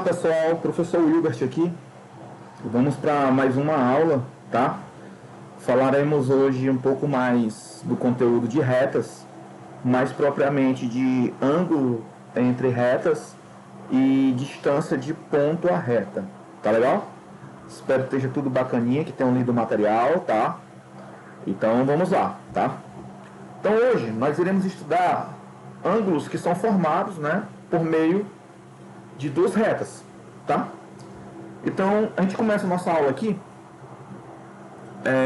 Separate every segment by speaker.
Speaker 1: pessoal, professor Wilbert aqui. Vamos para mais uma aula, tá? Falaremos hoje um pouco mais do conteúdo de retas, mais propriamente de ângulo entre retas e distância de ponto a reta, tá legal? Espero que esteja tudo bacaninha, que tenham lido o material, tá? Então vamos lá, tá? Então hoje nós iremos estudar ângulos que são formados, né, por meio de duas retas, tá? Então a gente começa a nossa aula aqui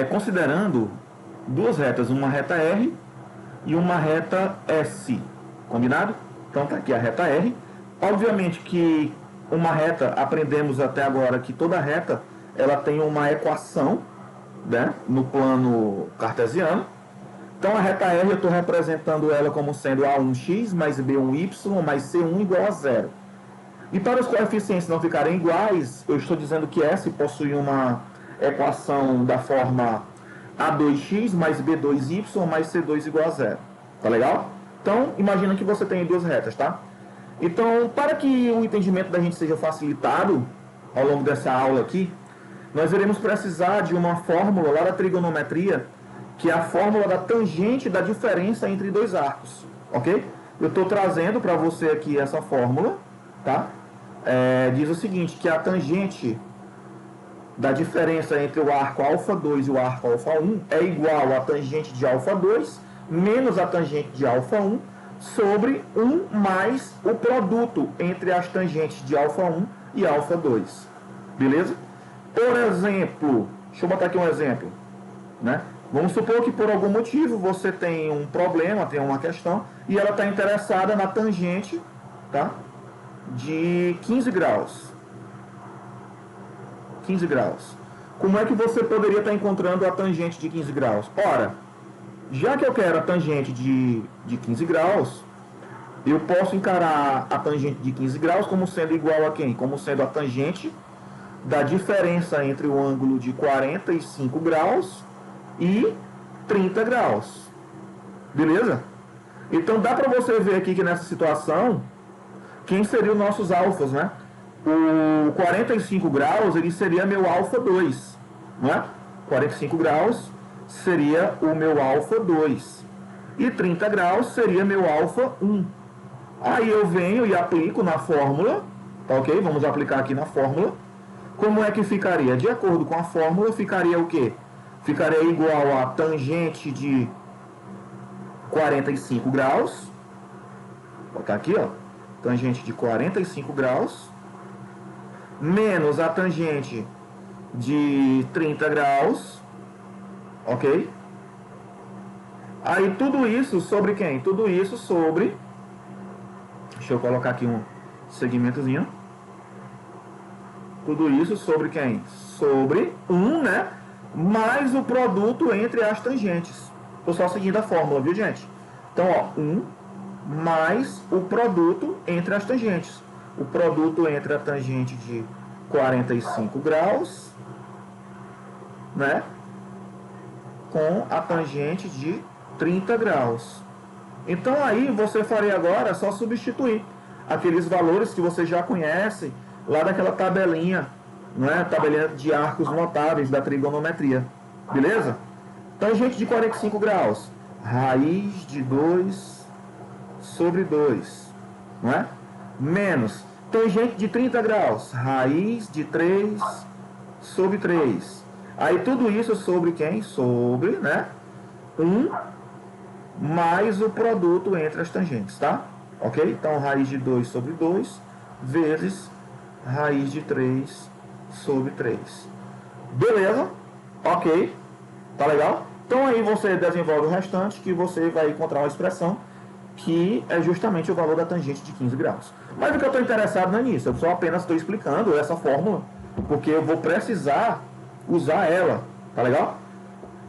Speaker 1: considerando duas retas, uma reta R e uma reta S, combinado? Então tá aqui a reta R. Obviamente que uma reta, aprendemos até agora que toda reta ela tem uma equação, né, no plano cartesiano. Então a reta R eu estou representando ela como sendo A1x mais B1y mais C1 igual a zero. E para os coeficientes não ficarem iguais, eu estou dizendo que S possui uma equação da forma A2x mais B2y mais C2 igual a zero. Tá legal? Então, imagina que você tem duas retas, tá? Então, para que o entendimento da gente seja facilitado ao longo dessa aula aqui, nós iremos precisar de uma fórmula lá da trigonometria, que é a fórmula da tangente da diferença entre dois arcos, ok? Eu estou trazendo para você aqui essa fórmula, tá? Diz o seguinte, que a tangente da diferença entre o arco α2 e o arco α1 é igual à tangente de α2 menos a tangente de α1 sobre 1 mais o produto entre as tangentes de α1 e α2. Beleza? Por exemplo, deixa eu botar aqui um exemplo, né? Vamos supor que por algum motivo você tem um problema, tem uma questão, e ela está interessada na tangente, tá, de 15 graus. 15 graus. Como é que você poderia estar encontrando a tangente de 15 graus? Ora, já que eu quero a tangente de 15 graus, eu posso encarar a tangente de 15 graus como sendo igual a quem? Como sendo a tangente da diferença entre o ângulo de 45 graus e 30 graus. Beleza? Então dá para você ver aqui que nessa situação, quem seriam os nossos alfas, né? O 45 graus, ele seria meu alfa 2, não é? 45 graus seria o meu alfa 2. E 30 graus seria meu alfa 1. Aí eu venho e aplico na fórmula, tá ok? Vamos aplicar aqui na fórmula. Como é que ficaria? De acordo com a fórmula, ficaria o quê? Ficaria igual a tangente de 45 graus. Vou botar aqui, ó. Tangente de 45 graus. Menos a tangente de 30 graus. Ok? Aí tudo isso sobre quem? Tudo isso sobre... Deixa eu colocar aqui um segmentozinho. Tudo isso sobre quem? Sobre 1, né? Mais o produto entre as tangentes. Estou só seguindo a fórmula, viu, gente? Então, ó, 1 mais o produto entre as tangentes. O produto entre a tangente de 45 graus, né, com a tangente de 30 graus. Então, aí você faria agora só substituir aqueles valores que você já conhece lá daquela tabelinha, né, tabelinha de arcos notáveis da trigonometria. Beleza? Tangente de 45 graus, raiz de 2 sobre 2, não é? Menos tangente de 30 graus, raiz de 3 sobre 3. Aí tudo isso sobre quem? Sobre, né, 1 mais o produto entre as tangentes, tá? Ok? Então, raiz de 2 sobre 2 vezes raiz de 3 sobre 3. Beleza? Ok? Tá legal? Então aí você desenvolve o restante, que você vai encontrar uma expressão que é justamente o valor da tangente de 15 graus. Mas o que eu estou interessado não é nisso, eu só apenas estou explicando essa fórmula, porque eu vou precisar usar ela, tá legal?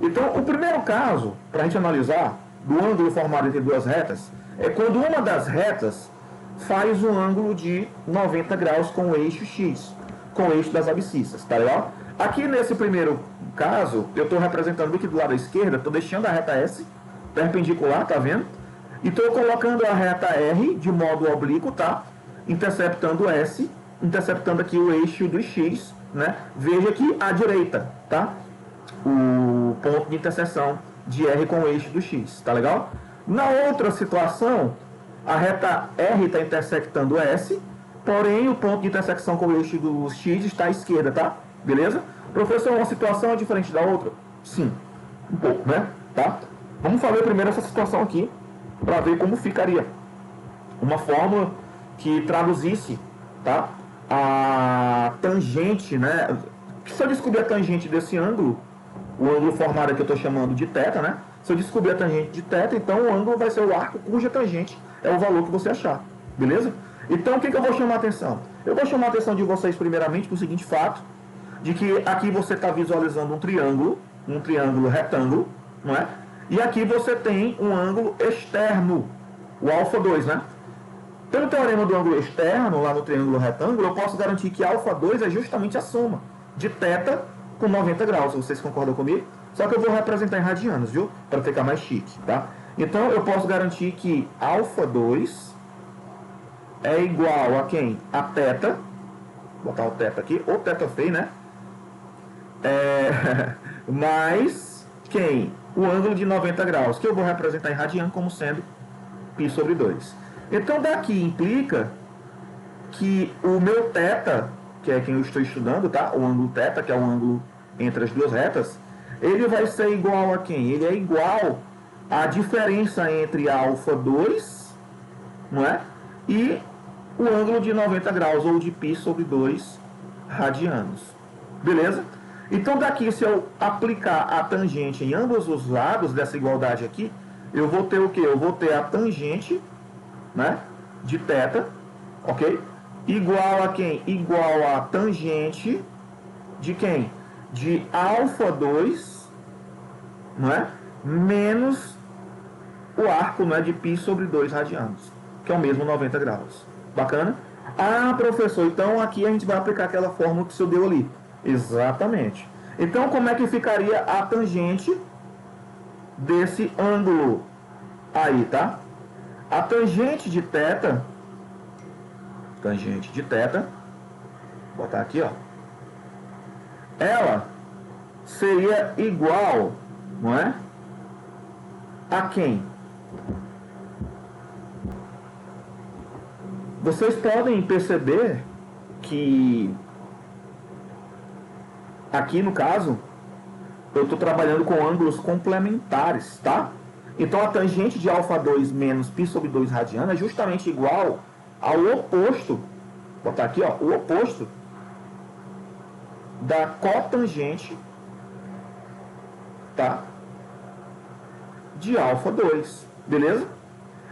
Speaker 1: Então, o primeiro caso, para a gente analisar, do ângulo formado entre duas retas, é quando uma das retas faz um ângulo de 90 graus com o eixo X, com o eixo das abscissas, tá legal? Aqui nesse primeiro caso, eu estou representando aqui do lado da esquerda, estou deixando a reta S perpendicular, tá vendo? E estou colocando a reta R de modo oblíquo, tá? Interceptando S interceptando aqui o eixo do x, né? Veja aqui à direita, tá? O ponto de interseção de R com o eixo do x, tá legal? Na outra situação, a reta R está intersectando S, porém o ponto de intersecção com o eixo do x está à esquerda, tá? Beleza? Professor, uma situação é diferente da outra? Sim, um pouco, né? Tá? Vamos fazer primeiro essa situação aqui, para ver como ficaria uma fórmula que traduzisse, tá? A tangente, né? Se eu descobrir a tangente desse ângulo, o ângulo formado aqui eu estou chamando de θ, né? Se eu descobrir a tangente de θ, então o ângulo vai ser o arco cuja tangente é o valor que você achar, beleza? Então o que eu vou chamar a atenção? Eu vou chamar a atenção de vocês primeiramente para o seguinte fato, de que aqui você está visualizando um triângulo retângulo, não é? E aqui você tem um ângulo externo, o α2, né? Pelo teorema do ângulo externo, lá no triângulo retângulo, eu posso garantir que α2 é justamente a soma de θ com 90 graus. Vocês concordam comigo? Só que eu vou representar em radianos, viu? Para ficar mais chique, tá? Então, eu posso garantir que α2 é igual a quem? A θ. Vou botar o θ aqui, ou θ feio, né? Mais quem? O ângulo de 90 graus, que eu vou representar em radiano como sendo π sobre 2. Então, daqui implica que o meu θ, que é quem eu estou estudando, tá? O ângulo θ, que é o ângulo entre as duas retas, ele vai ser igual a quem? Ele é igual à diferença entre α2, não é? E o ângulo de 90 graus, ou de π sobre 2 radianos. Beleza? Então, daqui, se eu aplicar a tangente em ambos os lados dessa igualdade aqui, eu vou ter o quê? Eu vou ter a tangente, né, de θ, ok? Igual a quem? Igual a tangente de quem? De α2, não é? Menos o arco, né, de π sobre 2 radianos, que é o mesmo 90 graus. Bacana? Ah, professor, então aqui a gente vai aplicar aquela fórmula que o senhor deu ali. Exatamente. Então, como é que ficaria a tangente desse ângulo aí, tá? A tangente de θ, vou botar aqui, ó, ela seria igual, não é? A quem? Vocês podem perceber que aqui no caso eu estou trabalhando com ângulos complementares, tá? Então a tangente de α2 menos π sobre 2 radiano é justamente igual ao oposto, vou botar aqui, ó, o oposto da cotangente, tá? De α2, beleza?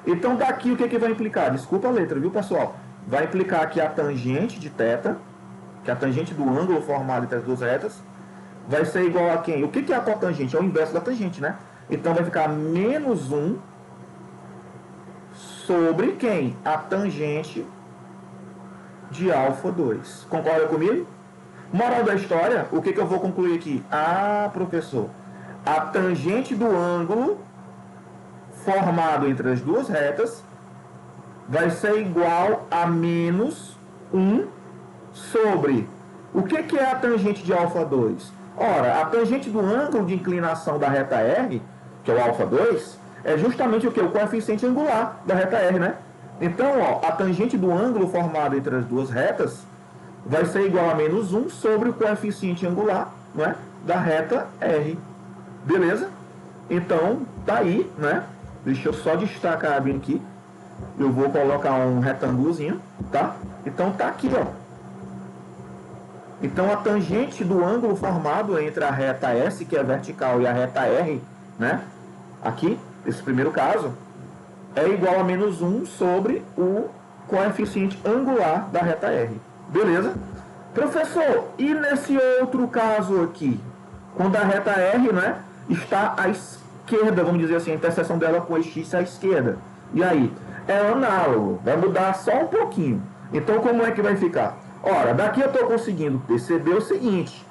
Speaker 1: Então daqui o que vai implicar? Desculpa a letra, viu, pessoal? Vai implicar que a tangente de θ, que é a tangente do ângulo formado entre as duas retas, vai ser igual a quem? O que é a cotangente? É o inverso da tangente, né? Então vai ficar menos 1 sobre quem? A tangente de α2. Concorda comigo? Moral da história, o que eu vou concluir aqui? Ah, professor, a tangente do ângulo formado entre as duas retas vai ser igual a menos 1 sobre... O que é a tangente de α2? Ora, a tangente do ângulo de inclinação da reta R, que é o α2, é justamente o que? O coeficiente angular da reta R, né? Então, ó, a tangente do ângulo formado entre as duas retas vai ser igual a menos 1 sobre o coeficiente angular, né, da reta R. Beleza? Então, tá aí, né? Deixa eu só destacar bem aqui. Eu vou colocar um retângulozinho, tá? Então, tá aqui, ó. Então, a tangente do ângulo formado entre a reta S, que é vertical, e a reta R, né? Aqui, esse primeiro caso, é igual a menos 1 sobre o coeficiente angular da reta R. Beleza? Professor, e nesse outro caso aqui? Quando a reta R, né, está à esquerda, vamos dizer assim, a interseção dela com o X à esquerda. E aí? É análogo, vai mudar só um pouquinho. Então, como é que vai ficar? Ora, daqui eu estou conseguindo perceber o seguinte.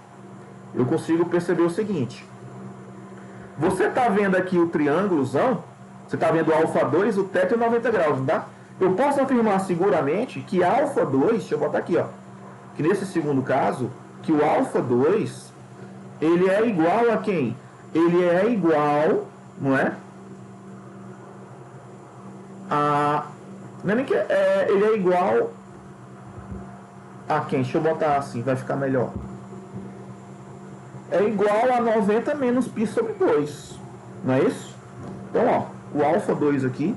Speaker 1: Você está vendo aqui o triângulozão? Você está vendo o α2, o θ e o 90 graus, não dá? Eu posso afirmar seguramente que α2, deixa eu botar aqui, ó. que nesse segundo caso, que o alfa 2, ele é igual a quem? Ele é igual, não é? Não é nem que ele é igual a quem? Deixa eu botar assim, vai ficar melhor. É igual a 90 menos π sobre 2. Não é isso? Então, ó, o alfa 2 aqui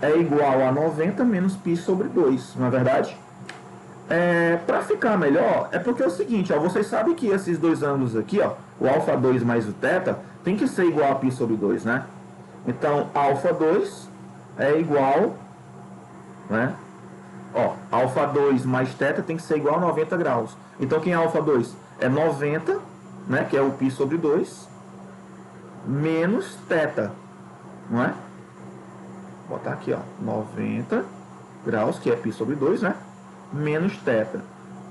Speaker 1: é igual a 90 menos π sobre 2, não é verdade? Para ficar melhor, é porque é o seguinte, ó, vocês sabem que esses dois ângulos aqui, ó, o alfa 2 mais o θ, tem que ser igual a π sobre 2, né? Então, alfa 2 é igual, né? Ó, alfa 2 mais θ tem que ser igual a 90 graus. Então, quem é alfa 2? É 90, né, que é o π sobre 2, menos θ, não é? Vou botar aqui, ó, 90 graus, que é π sobre 2, né? Menos θ.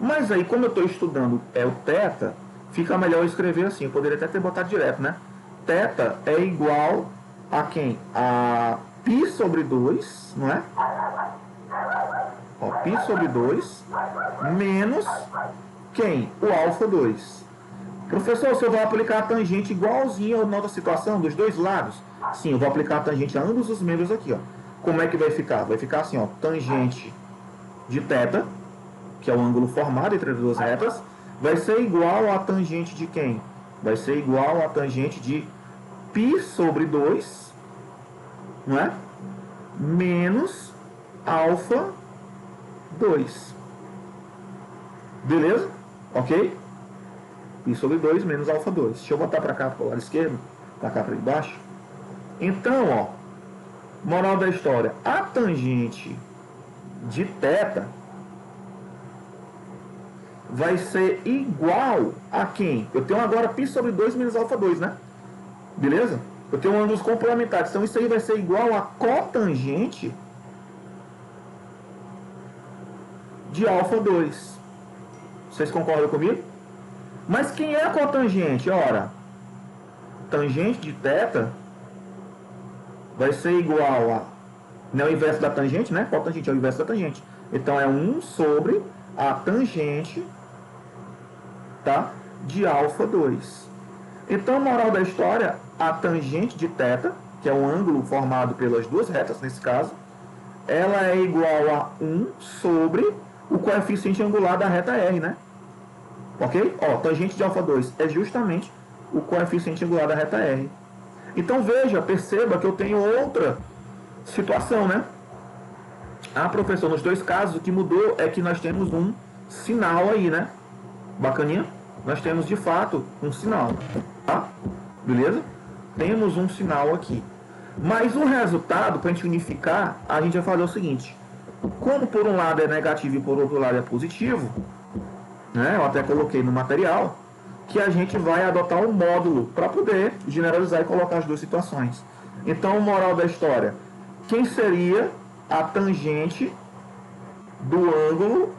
Speaker 1: Mas aí, como eu estou estudando o θ, fica melhor eu escrever assim. Eu poderia até ter botado direto, né? Θ é igual a quem? A π sobre 2, não é? Ó, π sobre 2 menos quem? O alfa 2. Professor, se eu vou aplicar a tangente igualzinho na outra situação, dos dois lados? Sim, eu vou aplicar a tangente a ambos os membros aqui, ó. Como é que vai ficar? Vai ficar assim, ó, tangente de θ, que é o ângulo formado entre as duas retas, vai ser igual a tangente de quem? Vai ser igual a tangente de π sobre 2, não é? Menos alfa 2. Beleza? Ok? π sobre 2 menos alfa 2. Deixa eu botar para cá, para o lado esquerdo, para cá para baixo. Então, ó, moral da história, a tangente de θ vai ser igual a quem? Eu tenho agora π sobre 2 menos alfa 2, né? Beleza? Eu tenho ângulos complementares. Então, isso aí vai ser igual a cotangente de alfa 2. Vocês concordam comigo? Mas quem é a cotangente? Ora, tangente de θ vai ser igual a... Não é o inverso da tangente, né? Cotangente é o inverso da tangente. Então, é 1 sobre a tangente, tá, de alfa 2. Então, moral da história, a tangente de θ, que é um ângulo formado pelas duas retas, nesse caso, ela é igual a 1 sobre o coeficiente angular da reta R, né? Ok? Ó, tangente de alfa 2 é justamente o coeficiente angular da reta R. Então, veja, perceba que eu tenho outra situação, né? Ah, professor, nos dois casos, o que mudou é que nós temos um sinal aí, né? Bacaninha? Nós temos, de fato, um sinal, tá? Beleza? Temos um sinal aqui. Mas o resultado, para a gente unificar, a gente vai fazer o seguinte. Como por um lado é negativo e por outro lado é positivo, né? Eu até coloquei no material, que a gente vai adotar um módulo para poder generalizar e colocar as duas situações. Então, moral da história, quem seria a tangente do ângulo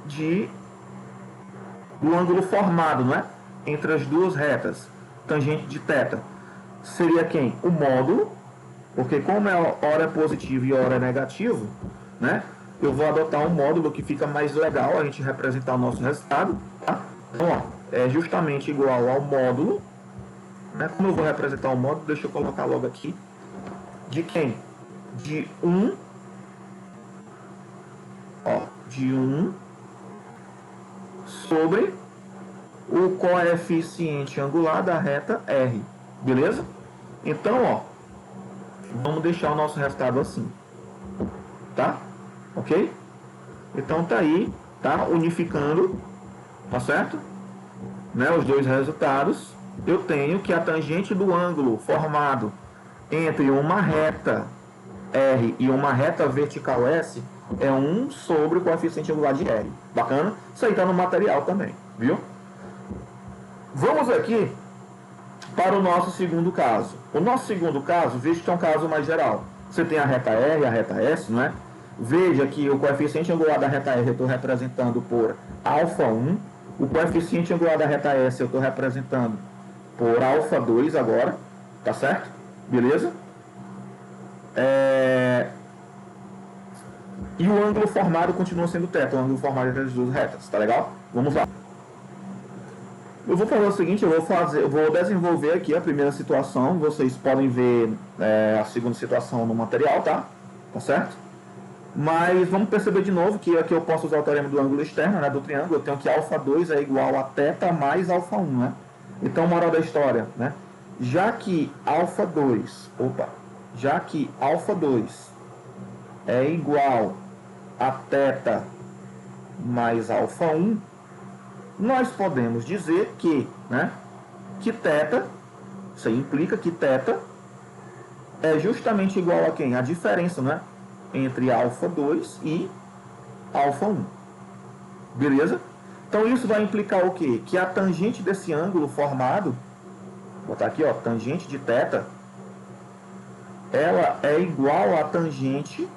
Speaker 1: formado, não é? Entre as duas retas, tangente de θ, seria quem? O módulo, porque como hora é positivo e hora é negativo, né? Eu vou adotar um módulo que fica mais legal a gente representar o nosso resultado, tá? Então, ó, é justamente igual ao módulo, né? Como eu vou representar o módulo, deixa eu colocar logo aqui, de quem? De 1, ó, de 1 sobre o coeficiente angular da reta R, beleza? Então, ó, vamos deixar o nosso resultado assim, tá? Ok? Então tá aí, tá? Unificando, tá certo? Né? Os dois resultados, eu tenho que a tangente do ângulo formado entre uma reta R e uma reta vertical S é 1 sobre o coeficiente angular de R. Bacana? Isso aí tá no material também, viu? Vamos aqui para o nosso segundo caso. O nosso segundo caso, veja que é um caso mais geral. Você tem a reta R e a reta S, não é? Veja que o coeficiente angular da reta R eu estou representando por alfa 1. O coeficiente angular da reta S eu estou representando por alfa 2 agora. Tá certo? Beleza? E o ângulo formado continua sendo θ, o ângulo formado entre as duas retas. Tá legal? Vamos lá. Eu vou fazer o seguinte, eu vou desenvolver aqui a primeira situação. Vocês podem ver a segunda situação no material, tá? Tá certo? Mas vamos perceber de novo que aqui eu posso usar o teorema do ângulo externo, né, do triângulo. Eu tenho que α2 é igual a θ mais α1, né? Então, moral da história, né? Já que α2 é igual a θ mais α1, nós podemos dizer que, né, que θ, isso aí implica que θ é justamente igual a quem? A diferença, né, entre α2 e α1. Beleza? Então isso vai implicar o quê? Que a tangente desse ângulo formado, vou botar aqui, ó, tangente de θ, ela é igual à tangente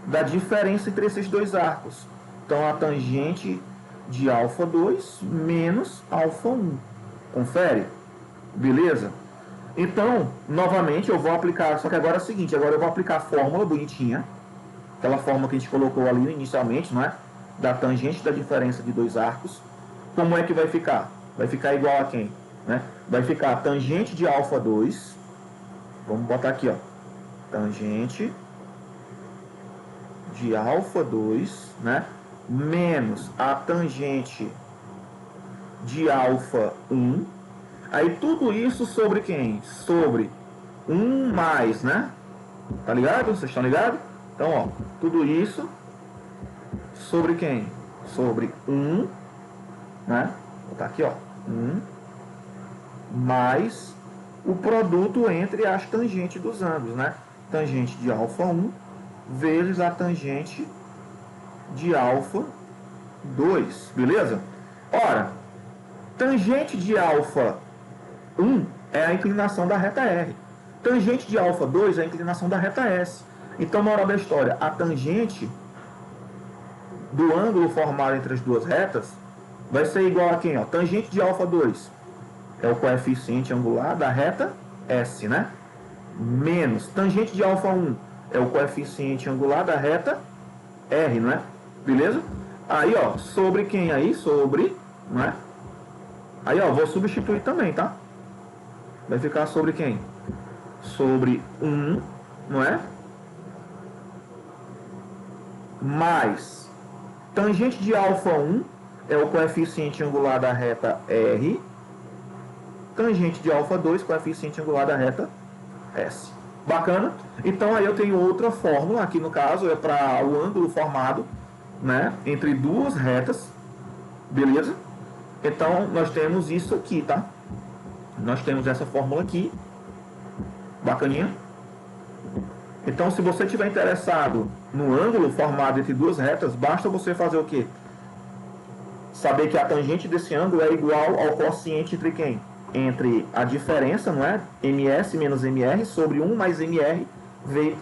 Speaker 1: da diferença entre esses dois arcos. Então a tangente de α2 menos α1. Confere? Beleza? Então, novamente, eu vou aplicar, só que agora é o seguinte, agora eu vou aplicar a fórmula bonitinha, aquela fórmula que a gente colocou ali inicialmente, não é? Da tangente da diferença de dois arcos. Como é que vai ficar? Vai ficar igual a quem? Né? Vai ficar a tangente de α2, vamos botar aqui, ó, tangente de α2, né? Menos a tangente de α1. Aí tudo isso sobre quem? Sobre 1 mais, né? Tá ligado? Vocês estão ligados? Então, ó, tudo isso sobre quem? Sobre 1, né? Vou botar aqui, ó, 1 mais o produto entre as tangentes dos ângulos, né? Tangente de α1 vezes a tangente de α2, beleza? Ora, tangente de α1 é a inclinação da reta R. Tangente de α2 é a inclinação da reta S. Então, moral da história, a tangente do ângulo formado entre as duas retas vai ser igual a quem? Ó? Tangente de α2 é o coeficiente angular da reta S, né? Menos tangente de α1 é o coeficiente angular da reta R, né? Beleza? Aí, ó, sobre quem aí? Sobre, né? Aí, ó, vou substituir também, tá? Vai ficar sobre quem? Sobre 1, não é? Mais tangente de α1 é o coeficiente angular da reta R. Tangente de α2, coeficiente angular da reta S. Bacana? Então aí eu tenho outra fórmula, aqui no caso é para o ângulo formado, né, entre duas retas. Beleza? Então nós temos isso aqui, tá? Nós temos essa fórmula aqui. Bacaninha? Então, se você estiver interessado no ângulo formado entre duas retas, basta você fazer o quê? Saber que a tangente desse ângulo é igual ao quociente entre quem? Entre a diferença, não é? MS menos MR sobre 1 mais MR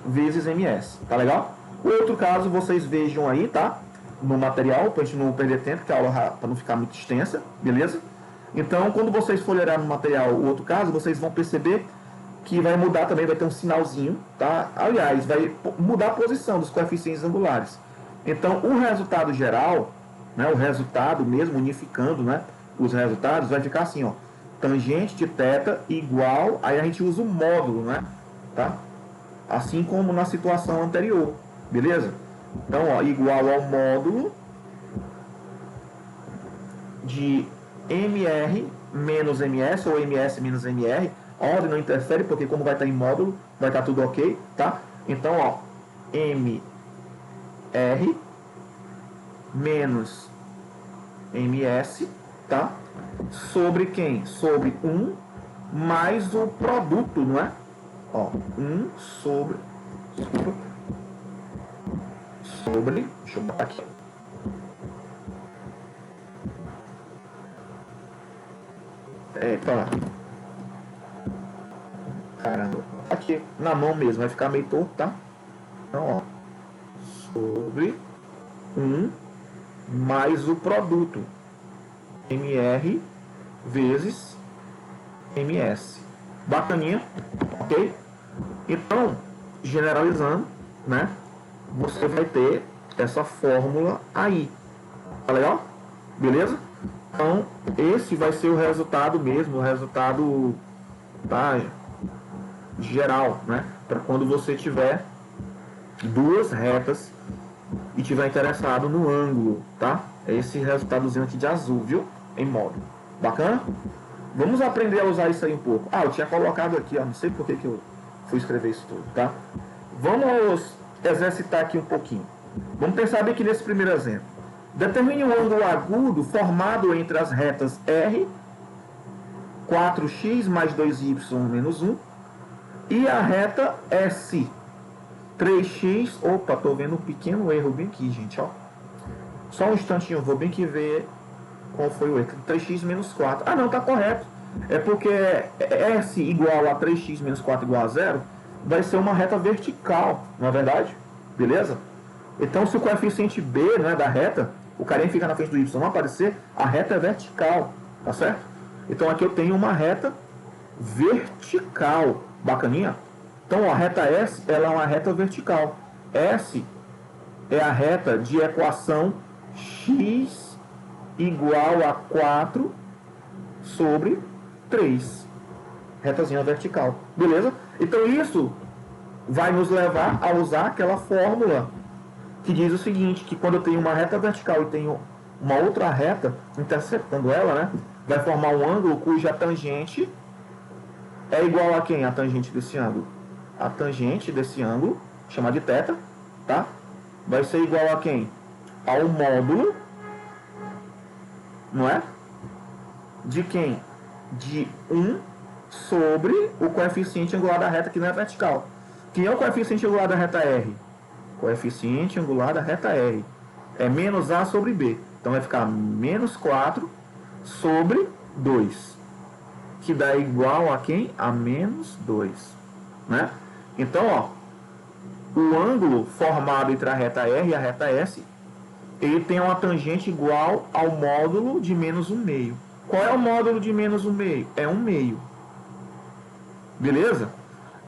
Speaker 1: vezes MS. Tá legal? O outro caso, vocês vejam aí, tá? No material, para a gente não perder tempo, que a aula para não ficar muito extensa, beleza? Então, quando vocês forem olhar no material o outro caso, vocês vão perceber que vai mudar também, vai ter um sinalzinho, tá? Aliás, vai mudar a posição dos coeficientes angulares. Então, o resultado geral, né, o resultado mesmo, unificando, né, os resultados, vai ficar assim, ó, tangente de θ igual, aí a gente usa o módulo, né, tá? Assim como na situação anterior, beleza? Então, ó, igual ao módulo de MR menos MS, ou MS menos MR, a ordem não interfere, porque como vai estar em módulo, vai estar tudo ok, tá? Então, ó, MR menos MS, tá? Sobre quem? Sobre 1 mais o produto, não é? Ó, 1 sobre... Desculpa. Sobre... Deixa eu botar aqui. Eita. Caramba. Aqui, na mão mesmo, vai ficar meio torto, tá? Então, ó. Sobre 1 mais o produto. MR vezes MS. Bacaninha, ok? Então, generalizando, né? Você vai ter essa fórmula aí. Tá legal? Beleza? Então, esse vai ser o resultado mesmo, o resultado geral, né? Para quando você tiver duas retas e tiver interessado no ângulo, tá? É esse resultadozinho aqui de azul, viu? Em módulo. Bacana? Vamos aprender a usar isso aí um pouco. Ah, eu tinha colocado aqui, ó, não sei por que eu fui escrever isso tudo, tá? Vamos exercitar aqui um pouquinho. Vamos pensar bem aqui nesse primeiro exemplo. Determine um ângulo agudo formado entre as retas R, 4x mais 2y menos 1, e a reta S, 3x... Opa, tô vendo um pequeno erro bem aqui, gente, ó. Só um instantinho, vou bem que ver qual foi o erro. 3x menos 4. Ah, não, tá correto. É porque S igual a 3x menos 4 igual a 0 vai ser uma reta vertical, não é verdade? Beleza? Então, se o coeficiente B, né, da reta, o carinha fica na frente do y não aparecer, a reta é vertical, tá certo? Então, aqui eu tenho uma reta vertical. Bacaninha? Então, ó, a reta S, ela é uma reta vertical. S é a reta de equação x igual a 4 sobre 3. Retazinha vertical. Beleza? Então, isso vai nos levar a usar aquela fórmula que diz o seguinte, que quando eu tenho uma reta vertical e tenho uma outra reta interceptando ela, né, vai formar um ângulo cuja tangente é igual a quem? A tangente desse ângulo. A tangente desse ângulo, chamada de θ, tá? Vai ser igual a quem? Ao módulo, não é? De quem? De 1 sobre o coeficiente angular da reta que não é vertical. Quem é o coeficiente angular da reta R? Coeficiente angular da reta R é menos A sobre B. Então vai ficar menos 4 sobre 2. Que dá igual a quem? A menos 2. Né? Então, ó, o ângulo formado entre a reta R e a reta S, ele tem uma tangente igual ao módulo de menos 1/2. Qual é o módulo de menos 1/2? É 1/2. Beleza?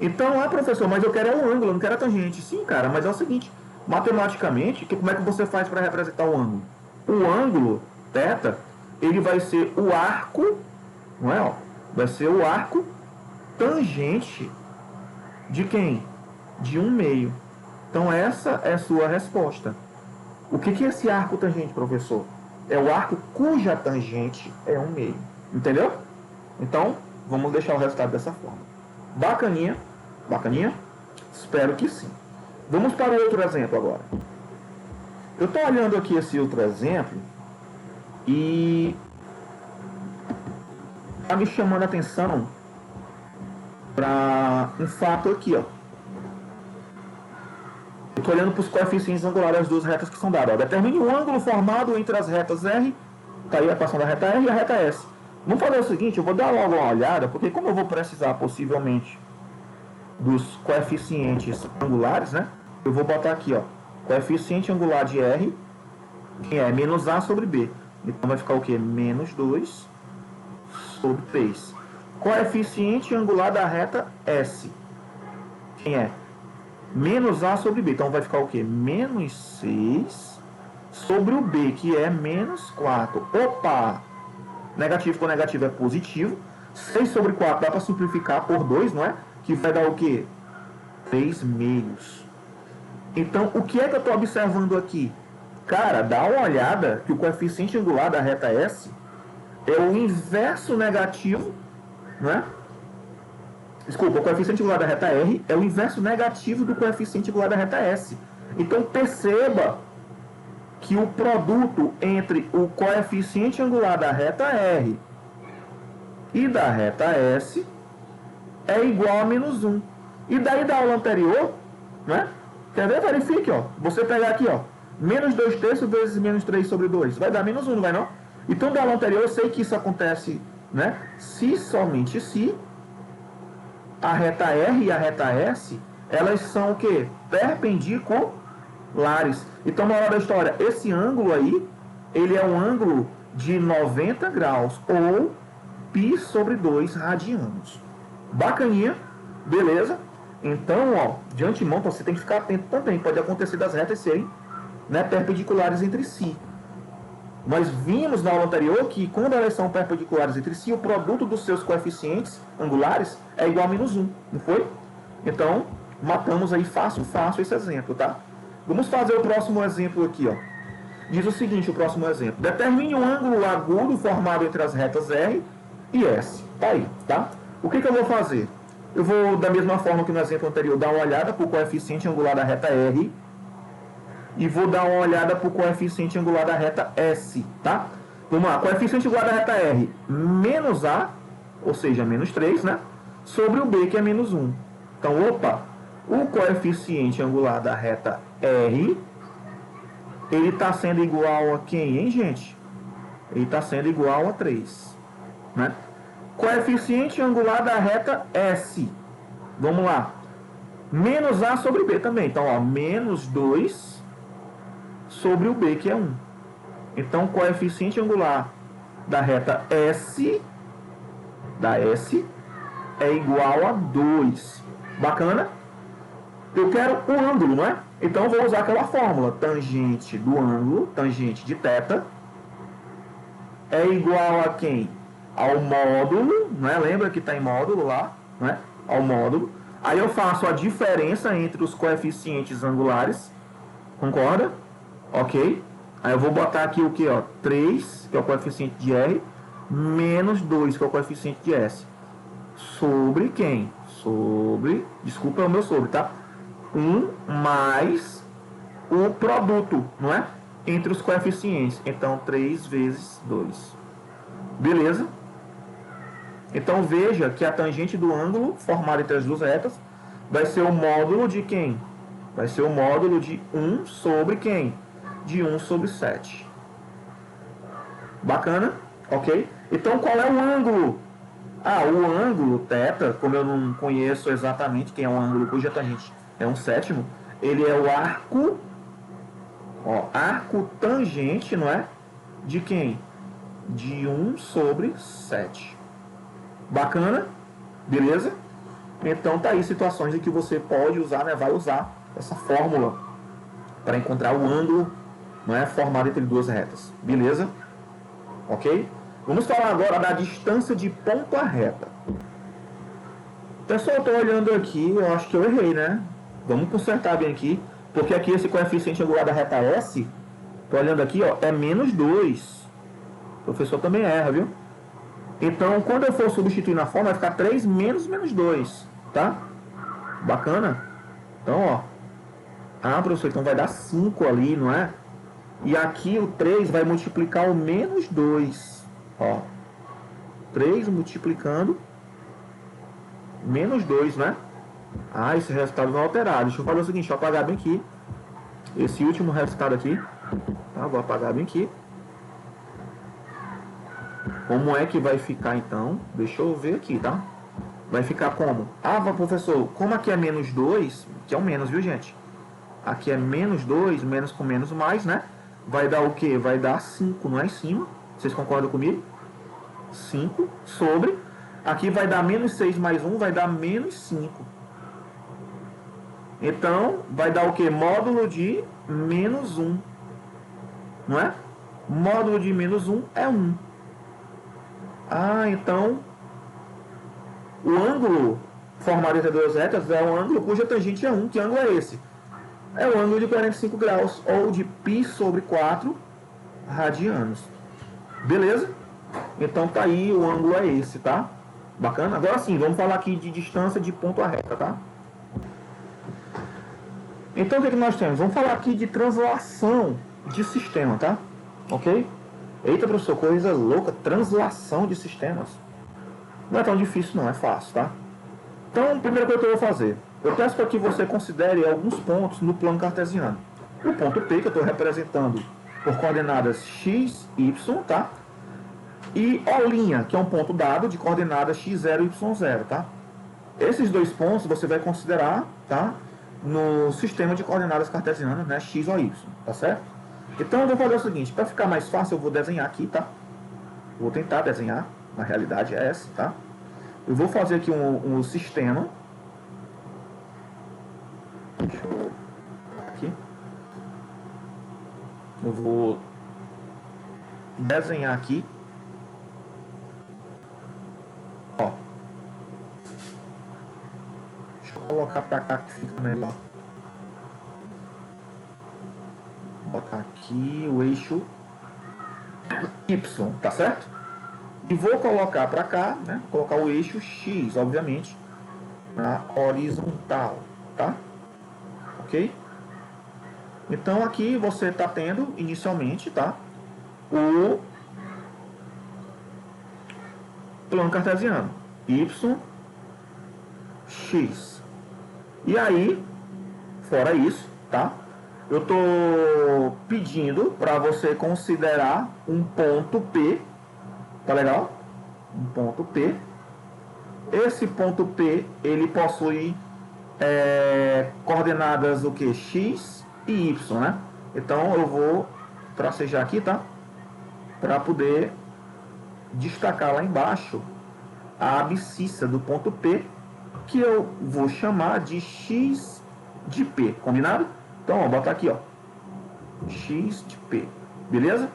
Speaker 1: Então, professor, mas eu quero o ângulo, eu não quero a tangente. Sim, cara, mas é o seguinte, matematicamente, como é que você faz para representar o ângulo? O ângulo, θ, ele vai ser o arco, não é? Ó, vai ser o arco tangente de quem? De 1/2. Então, essa é a sua resposta. O que é esse arco tangente, professor? É o arco cuja tangente é 1/2. Entendeu? Então, vamos deixar o resultado dessa forma. Bacaninha? Bacaninha? Espero que sim. Vamos para o outro exemplo agora. Eu estou olhando aqui esse outro exemplo e está me chamando a atenção para um fato aqui, ó. Eu estou olhando para os coeficientes angulares das duas retas que são dadas. Ó. Determine o ângulo formado entre as retas R, está aí a equação da reta R e a reta S. Vamos fazer o seguinte, eu vou dar logo uma olhada, porque como eu vou precisar possivelmente dos coeficientes angulares, né? Eu vou botar aqui, ó, coeficiente angular de R, que é menos A sobre B. Então vai ficar o quê? Menos 2 sobre 3. Coeficiente angular da reta S, quem é? Menos A sobre B. Então vai ficar o quê? Menos 6 sobre o B, que é menos 4. Opa! Negativo com negativo é positivo. 6 sobre 4 dá para simplificar por 2, não é? Que vai dar o quê? 3 meios. Então, o que é que eu estou observando aqui? Cara, dá uma olhada que o coeficiente angular da reta S é o inverso negativo, não é? Desculpa, o coeficiente angular da reta R é o inverso negativo do coeficiente angular da reta S. Então, perceba que o produto entre o coeficiente angular da reta R e da reta S é igual a menos 1. E daí da aula anterior, né? Quer ver? Verifique, ó. Você pegar aqui, ó. Menos 2/3 vezes menos 3 sobre 2. Vai dar menos 1, não vai não? Então, da aula anterior, eu sei que isso acontece, né? Se somente se a reta R e a reta S, elas são o quê? Perpendiculares. Então, na hora da história, esse ângulo aí, ele é um ângulo de 90 graus, ou π sobre 2 radianos. Bacaninha, beleza? Então, ó, de antemão, você tem que ficar atento também. Pode acontecer das retas serem, né, perpendiculares entre si. Nós vimos na aula anterior que quando elas são perpendiculares entre si, o produto dos seus coeficientes angulares é igual a -1, não foi? Então, matamos aí fácil esse exemplo, tá? Vamos fazer o próximo exemplo aqui, ó. Diz o seguinte, o próximo exemplo. Determine um ângulo agudo formado entre as retas R e S. Tá aí, tá? O que eu vou fazer? Eu vou, da mesma forma que no exemplo anterior, dar uma olhada para o coeficiente angular da reta R e vou dar uma olhada para o coeficiente angular da reta S, tá? Vamos lá, coeficiente angular da reta R menos A, ou seja, menos 3, né? Sobre o B, que é -1. Então, opa, o coeficiente angular da reta R, ele está sendo igual a quem, hein, gente? Ele está sendo igual a 3, né? Coeficiente angular da reta S, vamos lá, menos A sobre B também. Então, ó, menos 2 sobre o B, que é 1. Então, coeficiente angular da reta S, é igual a 2. Bacana? Eu quero o ângulo, não é? Então, eu vou usar aquela fórmula. Tangente do ângulo, tangente de θ, é igual a quem? Ao módulo, não é? Lembra que está em módulo lá, não é? Ao módulo. Aí eu faço a diferença entre os coeficientes angulares. Concorda? Ok? Aí eu vou botar aqui o que? 3, que é o coeficiente de R, menos 2, que é o coeficiente de S. Sobre quem? Sobre, desculpa, é o meu sobre, tá? 1 mais o produto, não é? Entre os coeficientes. Então, 3 vezes 2. Beleza? Então, veja que a tangente do ângulo formado entre as duas retas vai ser o módulo de quem? Vai ser o módulo de 1 sobre quem? De 1 sobre 7. Bacana? Ok? Então, qual é o ângulo? O ângulo θ, como eu não conheço exatamente quem é o ângulo cuja tangente é 1/7, ele é o arco, arco tangente, não é? De quem? De 1 sobre 7. Bacana? Beleza? Então, tá aí situações em que você pode usar, né? Vai usar essa fórmula para encontrar o ângulo, não é, formado entre duas retas. Beleza? Ok? Vamos falar agora da distância de ponto a reta. Pessoal, estou olhando aqui, eu acho que eu errei, né? Vamos consertar bem aqui, porque aqui esse coeficiente angular da reta S, estou olhando aqui, é menos 2. O professor também erra, viu? Então, quando eu for substituir na forma, vai ficar 3 menos menos 2, tá? Bacana? Então, professor, então vai dar 5 ali, não é? E aqui o 3 vai multiplicar o menos 2. 3 multiplicando menos 2, né? Esse resultado vai alterar. Deixa eu fazer o seguinte, vou apagar bem aqui. Esse último resultado aqui. Tá? Vou apagar bem aqui. Como é que vai ficar então? Deixa eu ver aqui, tá? Vai ficar como? Professor, como aqui é menos 2, que é o menos, viu, gente? Aqui é menos 2, menos com menos mais, né? Vai dar o quê? Vai dar 5, não é em cima? Vocês concordam comigo? 5 sobre... Aqui vai dar menos 6 mais 1, vai dar menos 5. Então, vai dar o quê? Módulo de menos 1. Não é? Módulo de menos 1 é 1. Então, o ângulo formado entre duas retas é um ângulo cuja tangente é 1. Que ângulo é esse? É o ângulo de 45 graus, ou de π sobre 4 radianos. Beleza? Então, tá aí, o ângulo é esse, tá? Bacana? Agora sim, vamos falar aqui de distância de ponto a reta, tá? Então, o que nós temos? Vamos falar aqui de translação de sistema, tá? Ok? Eita, professor, coisa louca, translação de sistemas. Não é tão difícil não, é fácil, tá? Então, a primeira coisa que eu vou fazer, eu peço para que você considere alguns pontos no plano cartesiano. O ponto P, que eu estou representando por coordenadas x, y, tá? E O', que é um ponto dado de coordenadas x0 e y0, tá? Esses dois pontos você vai considerar, tá? No sistema de coordenadas cartesianas, né? X ou y, tá certo? Então eu vou fazer o seguinte, para ficar mais fácil eu vou desenhar aqui, tá? Vou tentar desenhar, na realidade é essa, tá? Eu vou fazer aqui um sistema. Deixa eu... aqui. Eu vou desenhar aqui. Ó. Deixa eu colocar para cá que fica melhor. Vou botar aqui o eixo Y, tá certo? E vou colocar para cá, né? Colocar o eixo X, obviamente, na horizontal, tá? Ok? Então aqui você está tendo inicialmente, tá? O plano cartesiano Y, X. E aí, fora isso, tá? Eu estou pedindo para você considerar um ponto P, tá legal? Um ponto P. Esse ponto P, ele possui coordenadas o que? X e Y, né? Então eu vou tracejar aqui, tá? Para poder destacar lá embaixo a abscissa do ponto P, que eu vou chamar de X de P, combinado? Então, ó, botar aqui, ó, X de P, beleza?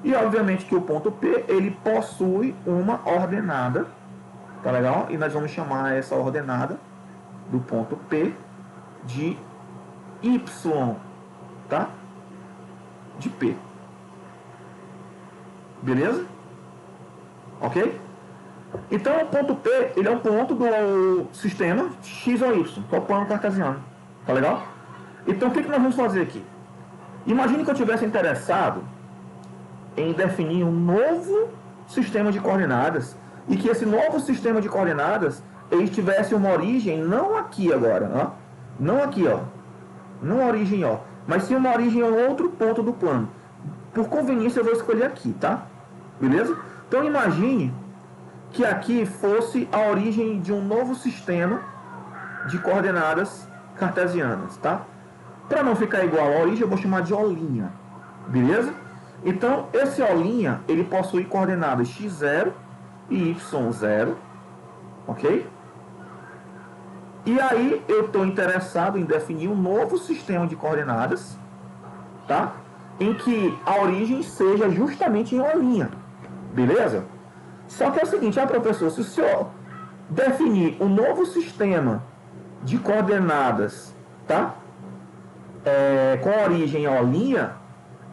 Speaker 1: E obviamente que o ponto P, ele possui uma ordenada, tá legal? E nós vamos chamar essa ordenada do ponto P de Y, tá? De P. Beleza? Ok? Então, o ponto P, ele é um ponto do sistema X ou Y, que é o plano cartesiano. Tá legal? Então, o que nós vamos fazer aqui? Imagine que eu tivesse interessado em definir um novo sistema de coordenadas e que esse novo sistema de coordenadas ele tivesse uma origem não aqui agora, ó, não aqui, ó, não a origem, ó, mas sim uma origem em outro ponto do plano. Por conveniência, eu vou escolher aqui, tá? Beleza? Então, imagine que aqui fosse a origem de um novo sistema de coordenadas cartesianas, tá? Para não ficar igual à origem, eu vou chamar de olinha, beleza? Então, esse olinha, ele possui coordenadas x0 e y0, ok? E aí, eu estou interessado em definir um novo sistema de coordenadas, tá? Em que a origem seja justamente em olinha, beleza? Só que é o seguinte, professor, se o senhor definir um novo sistema de coordenadas, tá? Com origem em olinha,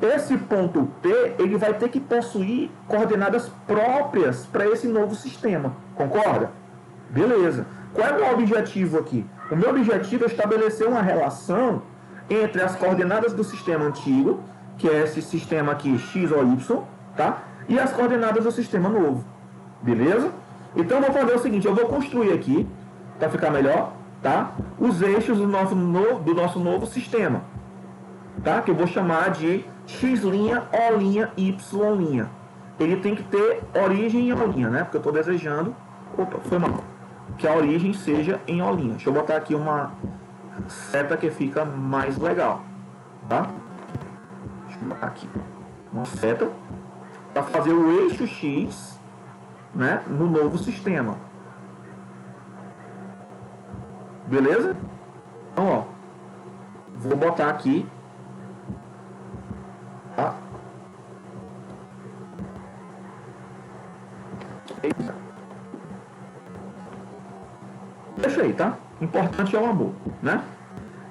Speaker 1: esse ponto P, ele vai ter que possuir coordenadas próprias para esse novo sistema, concorda? Beleza. Qual é o meu objetivo aqui? O meu objetivo é estabelecer uma relação entre as coordenadas do sistema antigo, que é esse sistema aqui, x ou y, tá? E as coordenadas do sistema novo. Beleza? Então eu vou fazer o seguinte, eu vou construir aqui, para ficar melhor, tá? Os eixos do nosso novo sistema, tá? Que eu vou chamar de x', O', Y'. Ele tem que ter origem em O', né? Porque eu estou desejando, foi mal, que a origem seja em O'. Deixa eu botar aqui uma seta que fica mais legal, tá? Deixa eu botar aqui uma seta para fazer o eixo x, né, no novo sistema. Beleza? Então, ó, vou botar aqui, tá? Deixa aí, tá? Importante é o amor, né?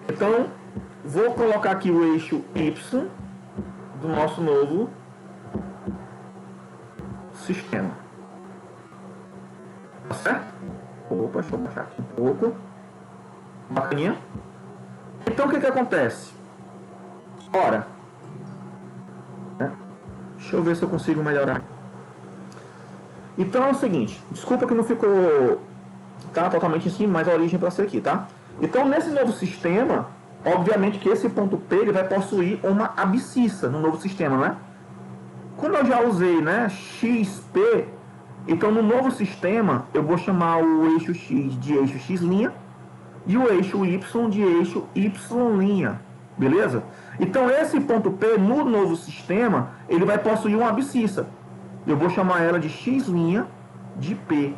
Speaker 1: Então, vou colocar aqui o eixo y do nosso novo sistema. Tá certo? Opa, deixa eu baixar aqui um pouco. Bacaninha. Então, o que acontece? Ora, né? Deixa eu ver se eu consigo melhorar. Então, é o seguinte. Desculpa que não ficou totalmente em cima, mas a origem para ser aqui, tá? Então, nesse novo sistema, obviamente que esse ponto P ele vai possuir uma abscissa no novo sistema, né? Quando eu já usei, né, XP, então no novo sistema eu vou chamar o eixo X de eixo X' e o eixo Y de eixo Y', beleza? Então esse ponto P no novo sistema, ele vai possuir uma abscissa. Eu vou chamar ela de X' de P,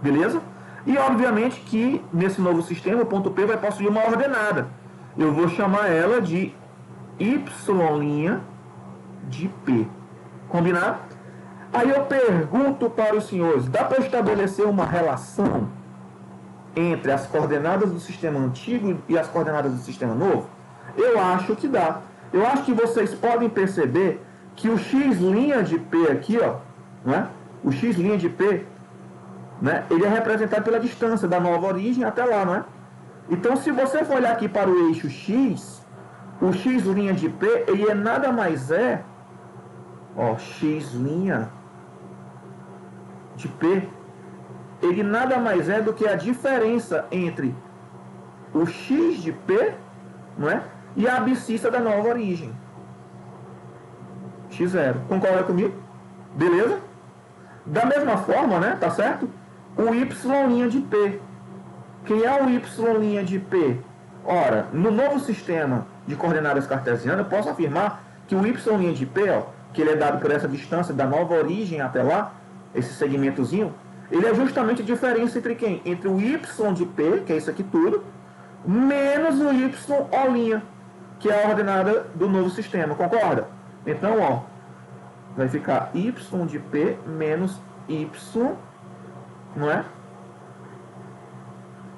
Speaker 1: beleza? E obviamente que nesse novo sistema o ponto P vai possuir uma ordenada. Eu vou chamar ela de Y' de P. Combinado? Aí eu pergunto para os senhores, dá para estabelecer uma relação entre as coordenadas do sistema antigo e as coordenadas do sistema novo? Eu acho que dá. Eu acho que vocês podem perceber que o x' de P aqui, ó, né? O x' de P, né? Ele é representado pela distância da nova origem até lá, não é? Então, se você for olhar aqui para o eixo x, o x' de P, ele é nada mais ó, x' de P, ele nada mais é do que a diferença entre o x de P, não é? E a abscissa da nova origem. x0. Concorda comigo? Beleza? Da mesma forma, né? Tá certo? O y' de P. Quem é o y' de P? Ora, no novo sistema de coordenadas cartesianas, eu posso afirmar que o y' de P, ó, que ele é dado por essa distância da nova origem até lá, esse segmentozinho, ele é justamente a diferença entre quem? Entre o y de P, que é isso aqui tudo, menos o y', que é a ordenada do novo sistema. Concorda? Então, ó, vai ficar y de P menos y, não é?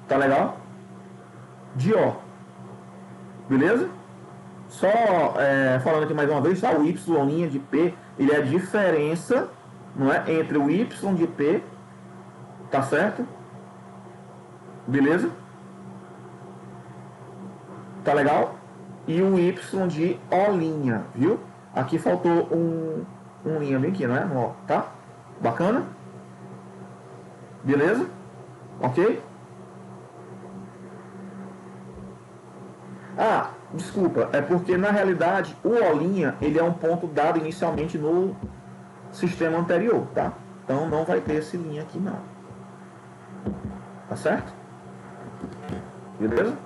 Speaker 1: Tá legal? De O. Beleza? Só falando aqui mais uma vez, tá? O y' de P, ele é a diferença, não é? Entre o y de P, tá certo? Beleza? Tá legal? E o y de O', viu? Aqui faltou um linha bem aqui, não é? Ó, tá? Bacana? Beleza? Ok? Ah, desculpa, é porque na realidade o O', ele é um ponto dado inicialmente no sistema anterior, tá? Então não vai ter esse linha aqui não. Tá certo? Beleza?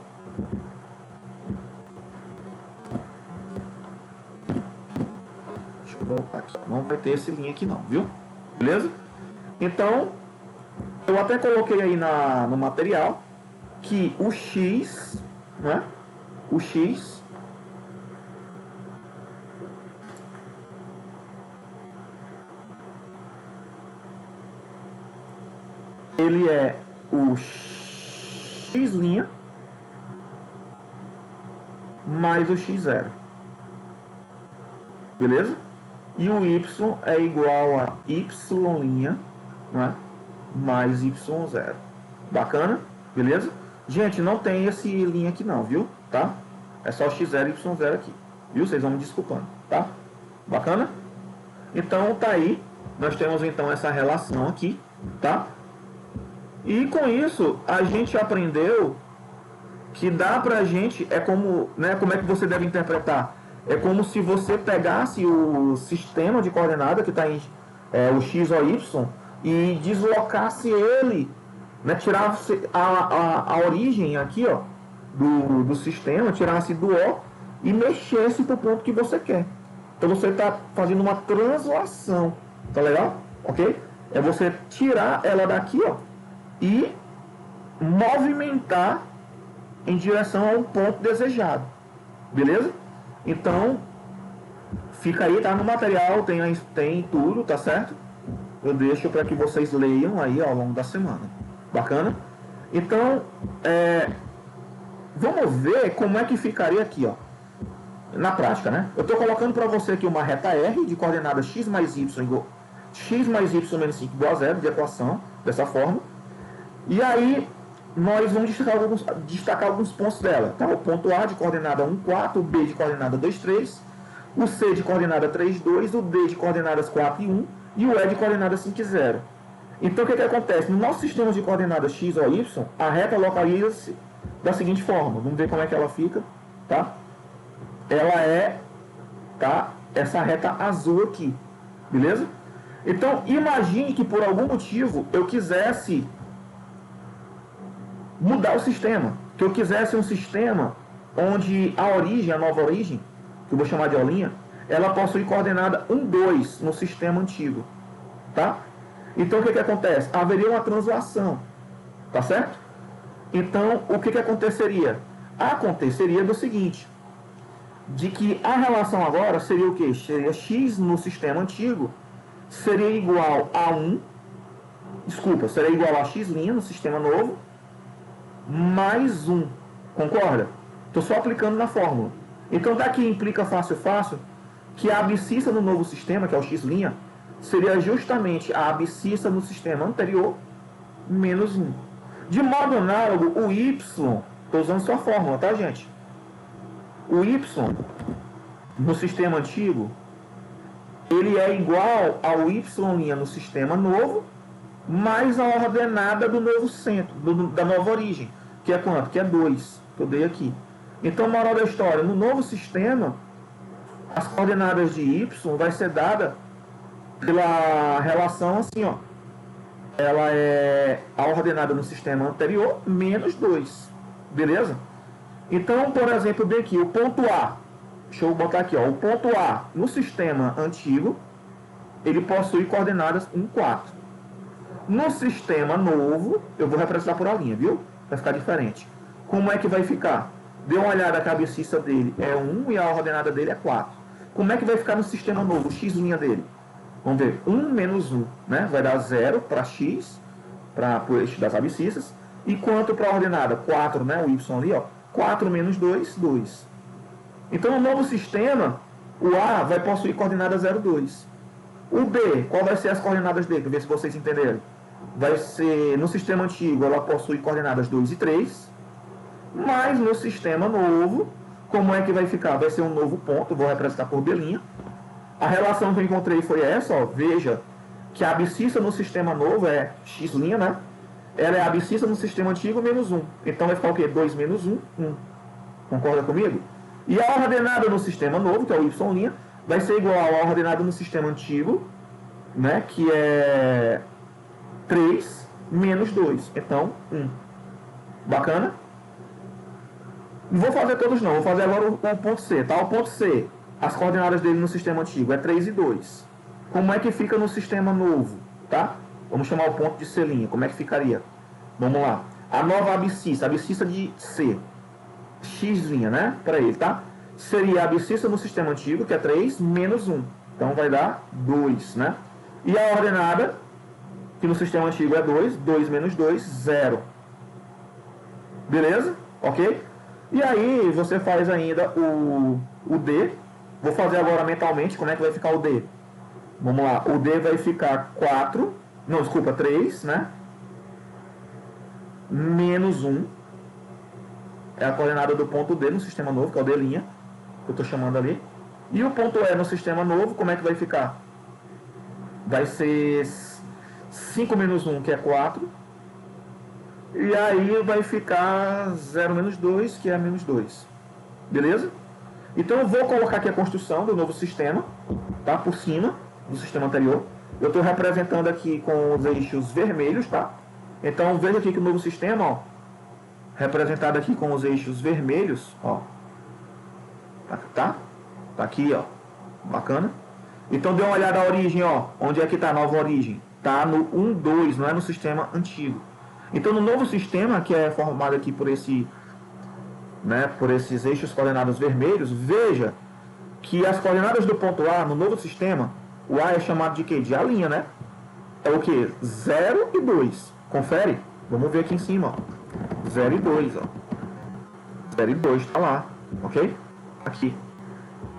Speaker 1: Deixa eu voltar aqui. Não vai ter esse linha aqui não, viu? Beleza? Então, eu até coloquei aí no material que o x, né? O x ele é o x' mais o x0. Beleza? E o y é igual a y', né, mais y0. Bacana? Beleza? Gente, não tem esse linha aqui não, viu? Tá? É só x0 e y0 aqui. Viu? Vocês vão me desculpando, tá? Bacana? Então, tá aí. Nós temos, então, essa relação aqui, tá? E, com isso, a gente aprendeu que dá pra gente, é como, né, como é que você deve interpretar? É como se você pegasse o sistema de coordenada, que está em o x ou y, e deslocasse ele, né, tirasse a origem aqui, ó, do sistema, tirasse do O e mexesse para o ponto que você quer. Então você está fazendo uma translação, tá legal? Ok? É você tirar ela daqui, ó, e movimentar em direção ao ponto desejado. Beleza? Então, fica aí, tá no material, tem tudo, tá certo? Eu deixo para que vocês leiam aí ao longo da semana. Bacana? Então, vamos ver como é que ficaria aqui, ó. Na prática, né? Eu estou colocando para você aqui uma reta R de coordenadas x mais y menos 5 igual a 0 de equação, dessa forma. E aí, nós vamos destacar alguns pontos dela. Tá? O ponto A de coordenada 1, 4, o B de coordenada 2, 3, o C de coordenada 3, 2, o D de coordenadas 4 e 1 e o E de coordenada 5 e 0. Então, o que acontece? No nosso sistema de coordenadas x ou y, a reta localiza-se da seguinte forma. Vamos ver como é que ela fica. Tá? Ela é, tá, essa reta azul aqui. Beleza? Então, imagine que por algum motivo eu quisesse mudar o sistema. Que eu quisesse um sistema onde a origem, a nova origem, que eu vou chamar de O', ela possui coordenada 1, 2 no sistema antigo. Tá? Então, o que acontece? Haveria uma translação. Tá certo? Então, o que aconteceria? Aconteceria do seguinte. de que a relação agora seria o quê? Seria x no sistema antigo seria igual a 1, desculpa, seria igual a x' no sistema novo, mais 1. Concorda? Estou só aplicando na fórmula. Então daqui implica fácil, fácil, que a abscissa no novo sistema, que é o x', seria justamente a abscissa no sistema anterior menos 1. De modo análogo, o y, estou usando sua fórmula, tá, gente? O y no sistema antigo, ele é igual ao y' no sistema novo, mais a ordenada do novo centro, da nova origem, que é quanto? Que é 2, que eu dei aqui. Então, moral da história, no novo sistema, as coordenadas de y vai ser dada pela relação assim, ó. Ela é a ordenada no sistema anterior menos 2. Beleza? Então, por exemplo, bem aqui, o ponto A. Deixa eu botar aqui, ó. O ponto A no sistema antigo, ele possui coordenadas 1, 4. No sistema novo, eu vou representar por a linha, viu? Vai ficar diferente. Como é que vai ficar? Dê uma olhada, a cabecissa dele é 1 e a ordenada dele é 4. Como é que vai ficar no sistema novo, o x' dele? Vamos ver, 1 menos 1, né? Vai dar 0 para x, para o eixo das abscissas. E quanto para a ordenada? 4, né? O y ali, ó. 4 menos 2, 2. Então, no novo sistema, o A vai possuir coordenada 0, 2. O B, qual vai ser as coordenadas dele? Para ver se vocês entenderam. Vai ser, no sistema antigo, ela possui coordenadas 2 e 3. Mas no sistema novo, como é que vai ficar? Vai ser um novo ponto, vou representar por belinha. A relação que eu encontrei foi essa, ó. Veja que a abscissa no sistema novo é x', né? Ela é a abscissa no sistema antigo menos 1. Então vai ficar o quê? 2 menos 1, 1. Concorda comigo? E a ordenada no sistema novo, que é o y', vai ser igual à ordenada no sistema antigo, né? Que é 3 menos 2. Então, 1. Bacana? Não vou fazer todos não, vou fazer agora o ponto C, tá? O ponto C, as coordenadas dele no sistema antigo é 3 e 2. Como é que fica no sistema novo, tá? Vamos chamar o ponto de C', como é que ficaria? Vamos lá. A nova abscissa de C, x', né? Para ele, tá? Seria a abscissa no sistema antigo, que é 3, menos 1. Então vai dar 2, né? E a ordenada, que no sistema antigo é 2, 2 menos 2, 0. Beleza? Ok? E aí você faz ainda o D. Vou fazer agora mentalmente como é que vai ficar o D. Vamos lá. O D vai ficar 4. Não, desculpa, 3, né? Menos 1. É a coordenada do ponto D no sistema novo, que é o D', que eu estou chamando ali. E o ponto E no sistema novo, como é que vai ficar? Vai ser 5 menos 1, que é 4. E aí vai ficar 0 menos 2, que é menos 2. Beleza? Então eu vou colocar aqui a construção do novo sistema, tá? Por cima do sistema anterior. Eu estou representando aqui com os eixos vermelhos, tá? Então veja aqui que o novo sistema, ó, representado aqui com os eixos vermelhos, ó. Tá aqui, ó. Bacana. Então dê uma olhada à origem, ó. Onde é que está a nova origem? Tá no 1, 2, não é no sistema antigo. Então, no novo sistema, que é formado aqui por esses eixos coordenados vermelhos, veja que as coordenadas do ponto A, no novo sistema, o A é chamado de quê? De A', né? É o quê? 0 e 2. Confere? Vamos ver aqui em cima, ó. 0 e 2, ó. 0 e 2, tá lá, ok? Aqui.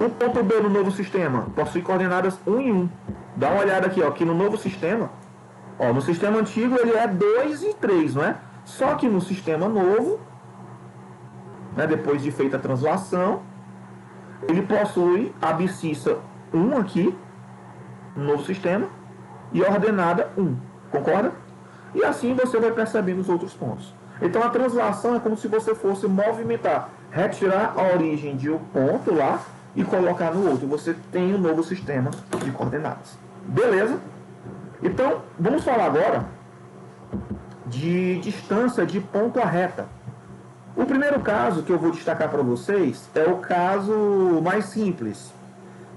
Speaker 1: O ponto B no novo sistema possui coordenadas 1 e 1. Dá uma olhada aqui, ó, que no novo sistema, ó, no sistema antigo ele é 2 e 3, não é? Só que no sistema novo, né, depois de feita a translação, ele possui a abscissa 1 aqui, no novo sistema, e ordenada 1. Concorda? E assim você vai percebendo os outros pontos. Então a translação é como se você fosse movimentar, retirar a origem de um ponto lá e colocar no outro. Você tem um novo sistema de coordenadas. Beleza? Então, vamos falar agora de distância de ponto a reta. O primeiro caso que eu vou destacar para vocês é o caso mais simples,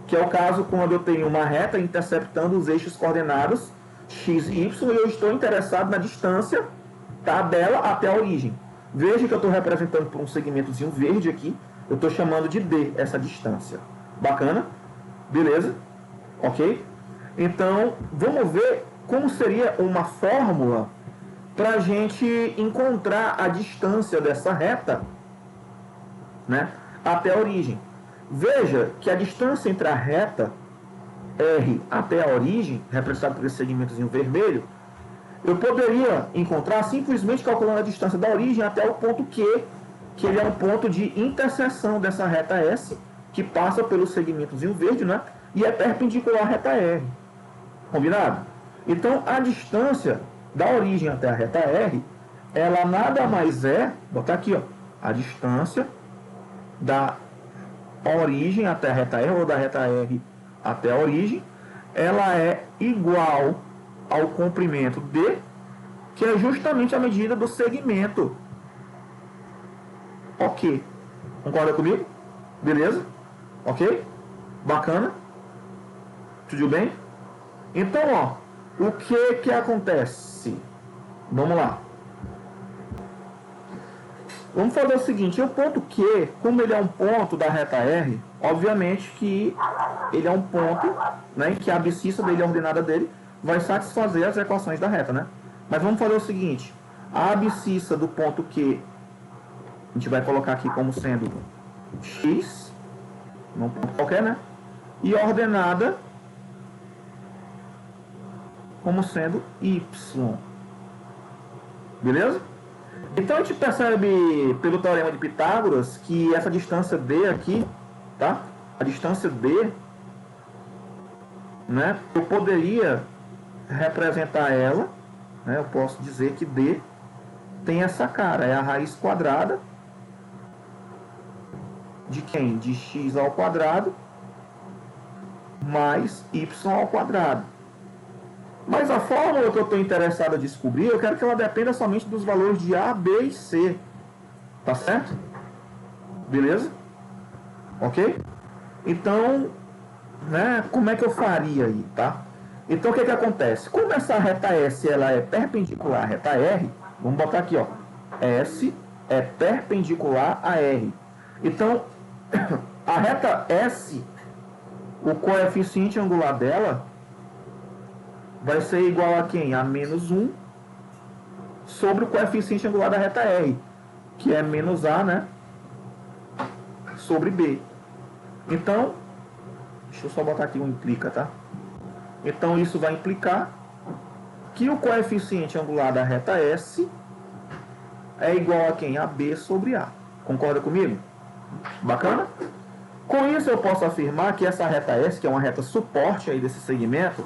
Speaker 1: que é o caso quando eu tenho uma reta interceptando os eixos coordenados x e y e eu estou interessado na distância, tá, dela até a origem. Veja que eu estou representando por um segmentozinho verde aqui. Eu estou chamando de D essa distância. Bacana? Beleza? Ok? Então, vamos ver como seria uma fórmula para a gente encontrar a distância dessa reta, né, até a origem. Veja que a distância entre a reta R até a origem, representada por esse segmentozinho vermelho, eu poderia encontrar simplesmente calculando a distância da origem até o ponto Q, que ele é um ponto de interseção dessa reta S, que passa pelo segmentozinho verde, né, e é perpendicular à reta R. Combinado? Então, a distância da origem até a reta R, ela nada mais é, vou botar aqui, ó, a distância da origem até a reta R, ou da reta R até a origem, ela é igual ao comprimento D, que é justamente a medida do segmento. Ok. Concorda comigo? Beleza? Ok? Bacana? Tudo bem? Então, ó, o que acontece? Vamos lá. Vamos fazer o seguinte, o ponto Q, como ele é um ponto da reta R, obviamente que ele é um ponto, né, em que a abscissa dele, a ordenada dele, vai satisfazer as equações da reta, né? Mas vamos fazer o seguinte, a abscissa do ponto Q, a gente vai colocar aqui como sendo x, num ponto qualquer, né? E a ordenada como sendo y. Beleza? Então a gente percebe pelo teorema de Pitágoras que essa distância D aqui, tá? A distância D, né? Eu poderia representar ela, né? Eu posso dizer que D tem essa cara, é a raiz quadrada de quem? De x ao quadrado mais y ao quadrado. Mas a fórmula que eu estou interessado em descobrir, eu quero que ela dependa somente dos valores de A, B e C. Tá certo? Beleza? Ok? Então, né, como é que eu faria aí, tá? Então, o que acontece? Como essa reta S ela é perpendicular à reta R, vamos botar aqui, ó. S é perpendicular a R. Então, a reta S, o coeficiente angular dela vai ser igual a quem? A menos 1 sobre o coeficiente angular da reta R, que é menos A, né? Sobre B. Então, deixa eu só botar aqui um implica, tá? Então, isso vai implicar que o coeficiente angular da reta S é igual a quem? A B sobre A. Concorda comigo? Bacana? Com isso, eu posso afirmar que essa reta S, que é uma reta suporte aí desse segmento,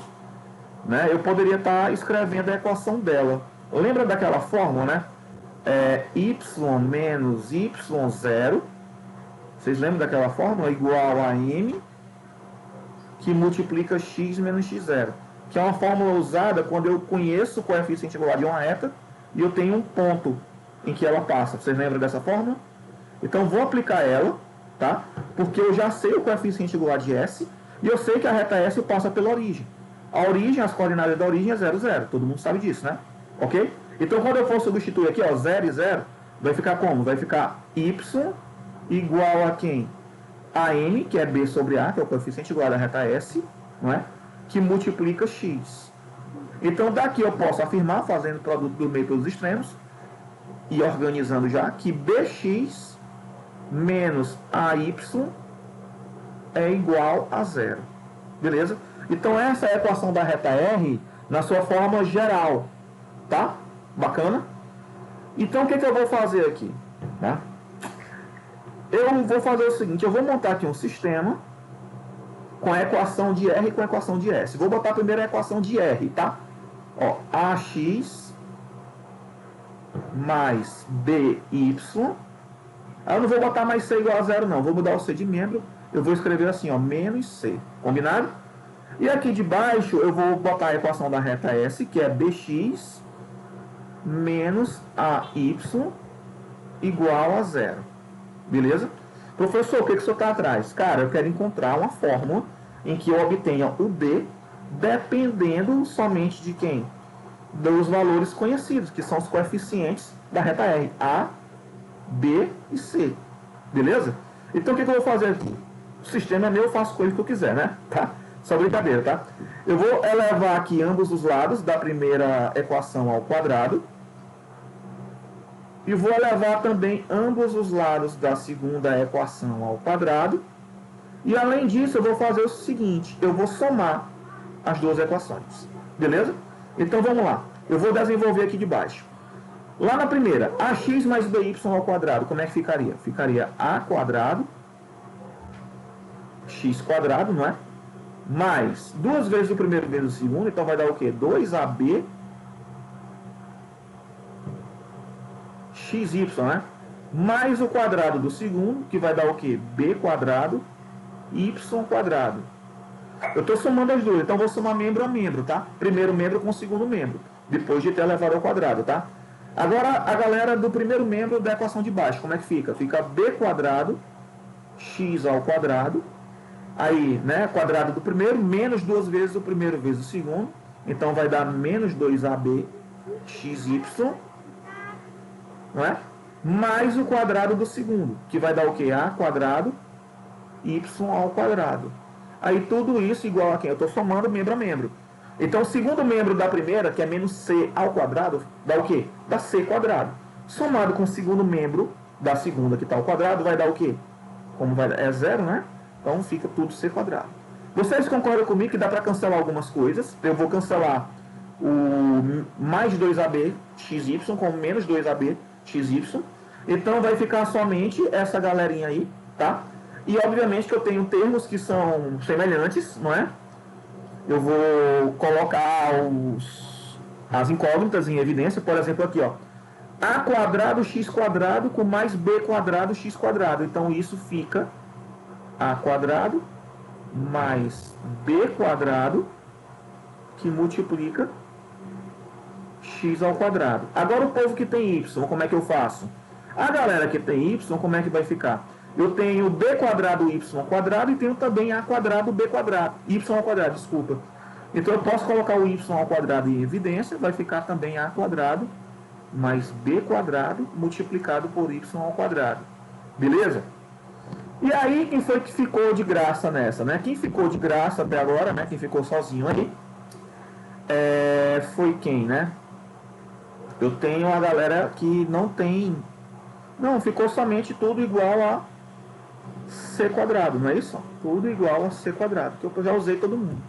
Speaker 1: né, eu poderia estar escrevendo a equação dela. Lembra daquela fórmula, né? Y menos Y0. Vocês lembram daquela fórmula? Igual a M que multiplica X menos X0. Que é uma fórmula usada quando eu conheço o coeficiente angular de uma reta e eu tenho um ponto em que ela passa. Vocês lembram dessa fórmula? Então, vou aplicar ela, tá? Porque eu já sei o coeficiente angular de S e eu sei que a reta S passa pela origem. A origem, as coordenadas da origem é 0, 0. Todo mundo sabe disso, né? Ok? Então, quando eu for substituir aqui, ó, 0 e 0, vai ficar como? Vai ficar y igual a quem? A m, que é b sobre a, que é o coeficiente igual da reta S, não é? Que multiplica x. Então, daqui eu posso afirmar, fazendo o produto do meio pelos extremos, e organizando já, que bx menos ay é igual a 0. Beleza? Então, essa é a equação da reta R na sua forma geral. Tá? Bacana? Então, o que eu vou fazer aqui? Tá? Eu vou fazer o seguinte, eu vou montar aqui um sistema com a equação de R e com a equação de S. Vou botar primeiro a equação de R, tá? Ó, AX mais BY. Aí eu não vou botar mais C igual a 0, não. Vou mudar o C de membro. Eu vou escrever assim, ó, menos C. Combinado? E aqui de baixo eu vou botar a equação da reta S, que é BX menos AY igual a 0. Beleza? Professor, o que o senhor está atrás? Cara, eu quero encontrar uma fórmula em que eu obtenha o D dependendo somente de quem? Dos valores conhecidos, que são os coeficientes da reta R, A, B e C. Beleza? Então o que eu vou fazer aqui? O sistema é meu, eu faço com ele o que eu quiser, né? Tá? Só brincadeira, tá? Eu vou elevar aqui ambos os lados da primeira equação ao quadrado. E vou elevar também ambos os lados da segunda equação ao quadrado. E além disso, eu vou fazer o seguinte, eu vou somar as duas equações. Beleza? Então vamos lá. Eu vou desenvolver aqui de baixo. Lá na primeira, ax mais by ao quadrado, como é que ficaria? Ficaria a quadrado, x quadrado, não é? Mais duas vezes o primeiro vezes o segundo, então vai dar o quê? 2ab xy, né? Mais o quadrado do segundo, que vai dar o quê? B quadrado, y quadrado. Eu estou somando as duas, então vou somar membro a membro, tá? Primeiro membro com o segundo membro, depois de ter elevado ao quadrado, tá? Agora, a galera do primeiro membro da equação de baixo, como é que fica? Fica b quadrado, x ao quadrado, aí, né, quadrado do primeiro, menos duas vezes o primeiro vezes o segundo, então vai dar menos 2ab xy, não é? Mais o quadrado do segundo, que vai dar o quê? A quadrado, y ao quadrado. Aí tudo isso igual a quem? Eu estou somando membro a membro. Então o segundo membro da primeira, que é menos c ao quadrado, dá o quê? Dá c quadrado. Somado com o segundo membro da segunda, que está ao quadrado, vai dar o quê? Como vai dar? É zero, né? Então fica tudo c quadrado. Vocês concordam comigo que dá para cancelar algumas coisas? Eu vou cancelar o mais 2ab xy com menos 2ab xy. Então vai ficar somente essa galerinha aí, tá? E obviamente que eu tenho termos que são semelhantes, não é? Eu vou colocar as incógnitas em evidência, por exemplo aqui, ó. A quadrado x quadrado com mais b quadrado x quadrado. Então isso fica a quadrado mais b quadrado que multiplica x ao quadrado. Agora o povo que tem y, como é que eu faço? A galera que tem y, como é que vai ficar? Eu tenho b quadrado y quadrado e tenho também a quadrado b quadrado, y ao quadrado, desculpa. Então eu posso colocar o y ao quadrado em evidência, vai ficar também a quadrado mais b quadrado multiplicado por y ao quadrado. Beleza? E aí, quem foi que ficou de graça nessa, né? Quem ficou de graça até agora, né? Quem ficou sozinho aí, foi quem, né? Eu tenho a galera que não tem... Não, ficou somente tudo igual a c quadrado, não é isso? Tudo igual a c quadrado, que eu já usei todo mundo.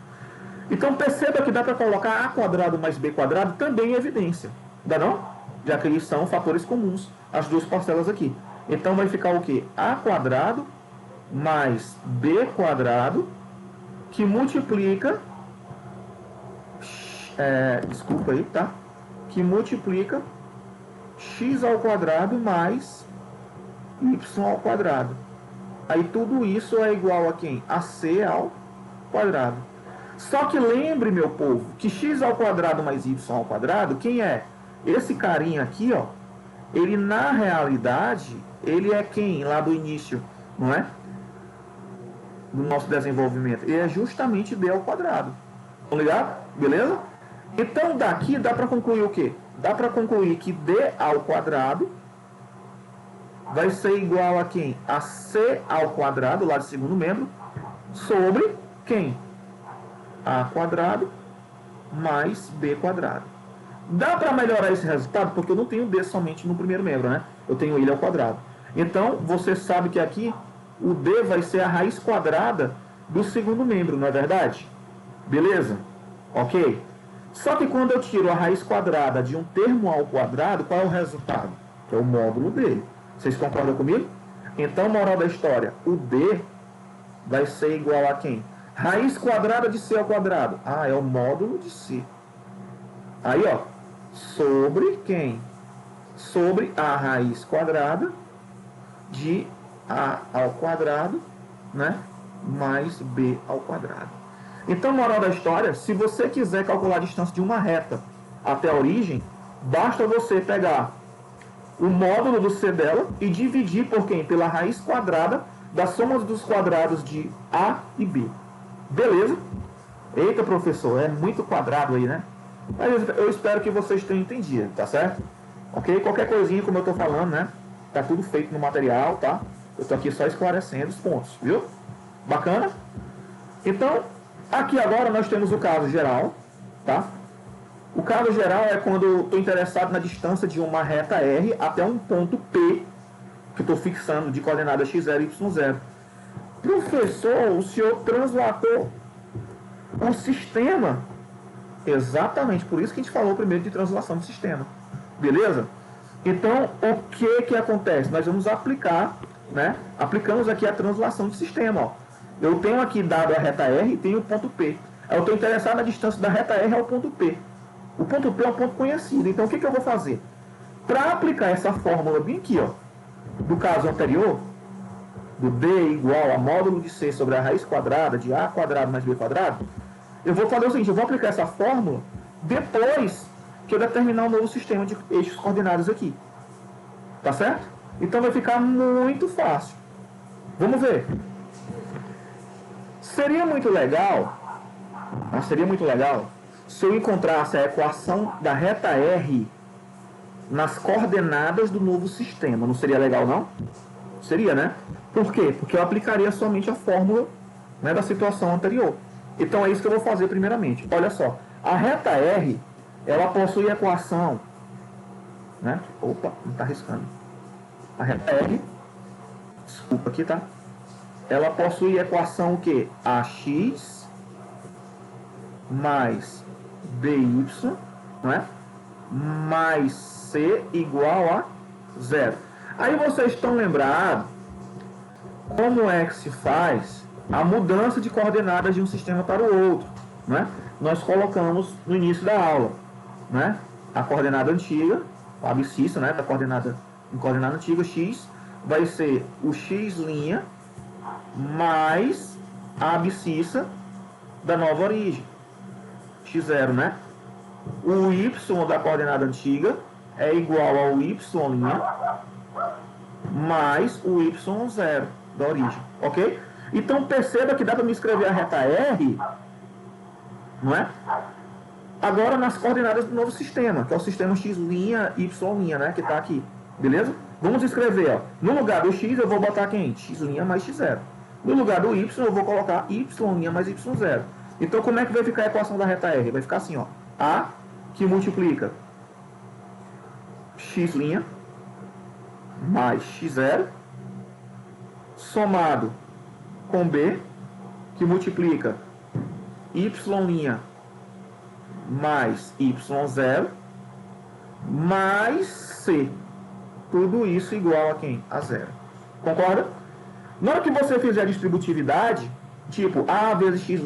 Speaker 1: Então perceba que dá para colocar a quadrado mais b quadrado também em evidência. Dá não? Já que eles são fatores comuns, as duas parcelas aqui. Então vai ficar o quê? A quadrado mais b quadrado que multiplica... desculpa aí, tá? Que multiplica x ao quadrado mais y ao quadrado. Aí tudo isso é igual a quem? A c ao quadrado. Só que lembre, meu povo, que x ao quadrado mais y ao quadrado, quem é? Esse carinha aqui, ó, ele na realidade, ele é quem? Lá do início, não é? Do nosso desenvolvimento. Ele é justamente d ao quadrado. Estão ligados? Beleza? Então daqui dá para concluir o quê? Dá para concluir que d ao quadrado vai ser igual a quem? A c ao quadrado, lá de segundo membro, sobre quem? A quadrado mais b quadrado. Dá para melhorar esse resultado? Porque eu não tenho d somente no primeiro membro, né? Eu tenho ele ao quadrado. Então, você sabe que aqui o d vai ser a raiz quadrada do segundo membro, não é verdade? Beleza? Ok? Só que quando eu tiro a raiz quadrada de um termo ao quadrado, qual é o resultado? Que é o módulo dele. Vocês concordam comigo? Então, moral da história, o d vai ser igual a quem? Raiz quadrada de c ao quadrado. Ah, é o módulo de c. Aí, ó, sobre quem? Sobre a raiz quadrada de a ao quadrado, né? Mais b ao quadrado. Então, moral da história, se você quiser calcular a distância de uma reta até a origem, basta você pegar o módulo do c dela e dividir por quem? Pela raiz quadrada da soma dos quadrados de a e b. Beleza? Eita, professor, é muito quadrado aí, né? Mas eu espero que vocês tenham entendido, tá certo? Ok? Qualquer coisinha, como eu estou falando, né? tá tudo feito no material, tá? Eu tô aqui só esclarecendo os pontos, viu? Bacana? Então, aqui agora nós temos o caso geral, tá? O caso geral é quando eu estou interessado na distância de uma reta R até um ponto P, que eu estou fixando de coordenada x0 e y0. Professor, o senhor translatou o sistema. Exatamente, por isso que a gente falou primeiro de translação do sistema. Beleza? Então, o que acontece? Nós vamos aplicar, né? Aplicamos aqui a translação do sistema, ó. Eu tenho aqui dado a reta R e tenho o ponto P. Eu estou interessado na distância da reta R ao ponto P. O ponto P é um ponto conhecido. Então, o que eu vou fazer? Para aplicar essa fórmula bem aqui, ó, do caso anterior, do D igual a módulo de C sobre a raiz quadrada de A quadrado mais B quadrado, eu vou fazer o seguinte, eu vou aplicar essa fórmula depois que eu determinar um novo sistema de eixos coordenados aqui. Tá certo? Então vai ficar muito fácil. Vamos ver. Seria muito legal se eu encontrasse a equação da reta R nas coordenadas do novo sistema. Não seria legal, não? Seria, né? Por quê? Porque eu aplicaria somente a fórmula, né, da situação anterior. Então é isso que eu vou fazer primeiramente. Olha só, a reta R, ela possui equação, né? Opa, não está riscando. A reta R, desculpa aqui, tá? Ela possui equação o quê? AX mais BY, não é? Mais C igual a 0. Aí vocês estão lembrados como é que se faz a mudança de coordenadas de um sistema para o outro, né? Nós colocamos no início da aula, né? A coordenada antiga, a abscissa, né? Da coordenada em coordenada antiga x vai ser o x' mais a abscissa da nova origem, x0, né? O y da coordenada antiga é igual ao y' mais o y0 da origem, ok? Então perceba que dá para me escrever a reta R, não é? Agora nas coordenadas do novo sistema, que é o sistema x', y', né? Que está aqui, beleza? Vamos escrever, ó. No lugar do x eu vou botar quem? X' mais x0. No lugar do y eu vou colocar y' mais y0. Então como é que vai ficar a equação da reta R? Vai ficar assim, ó. A que multiplica x' mais x0 somado com B que multiplica y' mais y0 mais C. Tudo isso igual a quem? A 0. Concorda? Na hora que você fizer a distributividade, tipo A vezes x',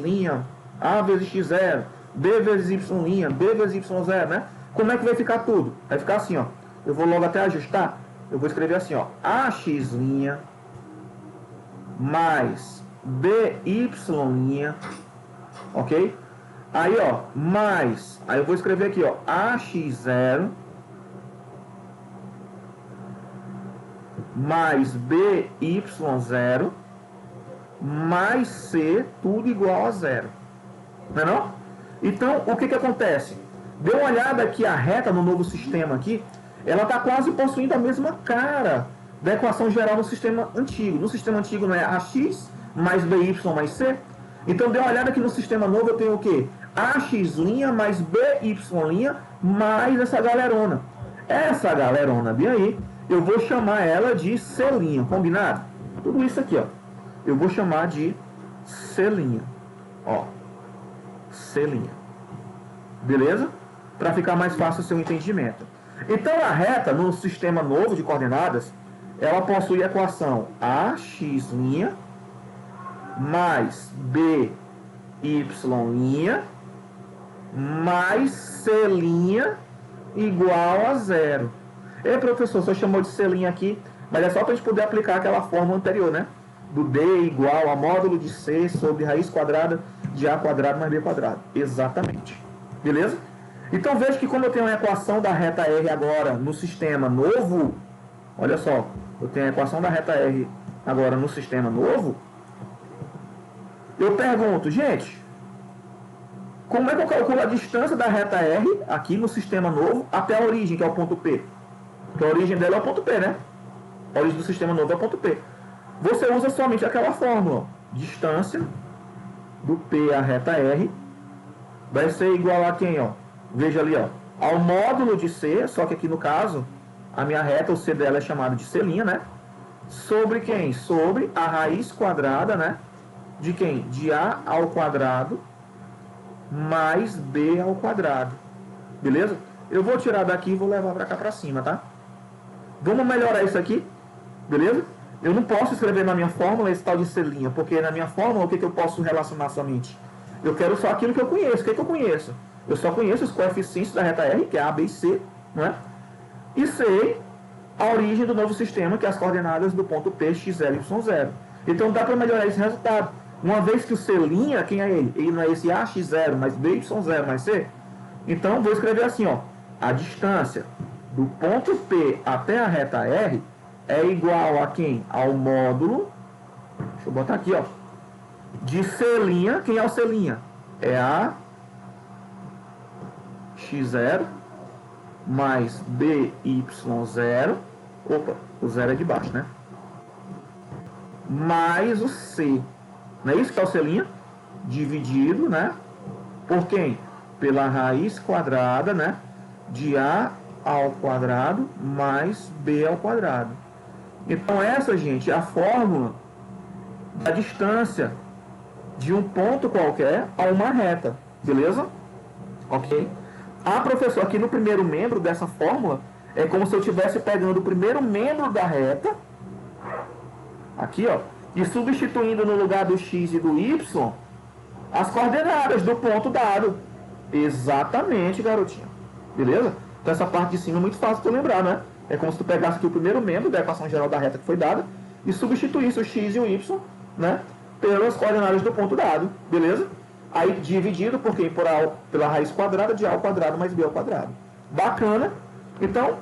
Speaker 1: A vezes x0, B vezes y', B vezes y0, né? Como é que vai ficar tudo? Vai ficar assim, ó. Eu vou logo até ajustar. Eu vou escrever assim, ó. AX' mais BY', ok? Aí, ó, mais, aí eu vou escrever aqui, ó, AX0 mais BY0 mais C, tudo igual a 0. Não é não? Então, o que que acontece? Dê uma olhada aqui, a reta no novo sistema aqui, ela está quase possuindo a mesma cara da equação geral no sistema antigo. No sistema antigo não é AX mais BY mais C? Então, dê uma olhada aqui no sistema novo, eu tenho o quê? AX' mais BY' mais essa galerona. Essa galerona bem aí, eu vou chamar ela de C', combinado? Tudo isso aqui, ó. Eu vou chamar de C', ó. C'. Beleza? Para ficar mais fácil o seu entendimento. Então, a reta no sistema novo de coordenadas, ela possui a equação AX' mais BY' mais C' igual a 0. E professor, você chamou de C' aqui, mas é só para a gente poder aplicar aquela fórmula anterior, né? Do D igual a módulo de C sobre raiz quadrada de A quadrado mais B quadrado. Exatamente. Beleza? Então veja que como eu tenho a equação da reta R agora no sistema novo, olha só, eu tenho a equação da reta R agora no sistema novo, eu pergunto, gente, como é que eu calculo a distância da reta R aqui no sistema novo até a origem, que é o ponto P? Porque a origem dela é o ponto P, né? A origem do sistema novo é o ponto P. Você usa somente aquela fórmula. Distância do P à reta R vai ser igual a quem? Ó? Veja ali, ó, ao módulo de C, só que aqui no caso, a minha reta, o C dela é chamado de C', né? Sobre quem? Sobre a raiz quadrada, né? De quem? De A ao quadrado mais B ao quadrado. Beleza? Eu vou tirar daqui e vou levar para cá para cima, tá? Vamos melhorar isso aqui, beleza? Eu não posso escrever na minha fórmula esse tal de C', porque na minha fórmula o que eu posso relacionar somente? Eu quero só aquilo que eu conheço. O que eu conheço? Eu só conheço os coeficientes da reta R, que é A, B e C, não é? E sei a origem do novo sistema, que é as coordenadas do ponto P, x, 0 e y0. Então dá para melhorar esse resultado. Uma vez que o C', quem é ele? Ele não é esse A, x0 mais B, y0 mais C? Então vou escrever assim, ó. A distância do ponto P até a reta R é igual a quem? Ao módulo, deixa eu botar aqui, ó, de C', quem é o C'? É A x0 mais BY0, opa, o 0 é de baixo, né? Mais o C, não é isso que é o C'? Dividido, né? Por quem? Pela raiz quadrada, né? De A ao quadrado mais B ao quadrado. Então essa, gente, é a fórmula da distância de um ponto qualquer a uma reta, beleza? Ok? Ah, professor, aqui no primeiro membro dessa fórmula, é como se eu estivesse pegando o primeiro membro da reta, aqui, ó, e substituindo no lugar do x e do y, as coordenadas do ponto dado. Exatamente, garotinho. Beleza? Então essa parte de cima é muito fácil de tu lembrar, né? É como se tu pegasse aqui o primeiro membro da equação geral da reta que foi dada e substituísse o x e o y, né, pelas coordenadas do ponto dado. Beleza? Aí dividido por quem? Pela raiz quadrada de A ao quadrado mais B ao quadrado. Bacana. Então,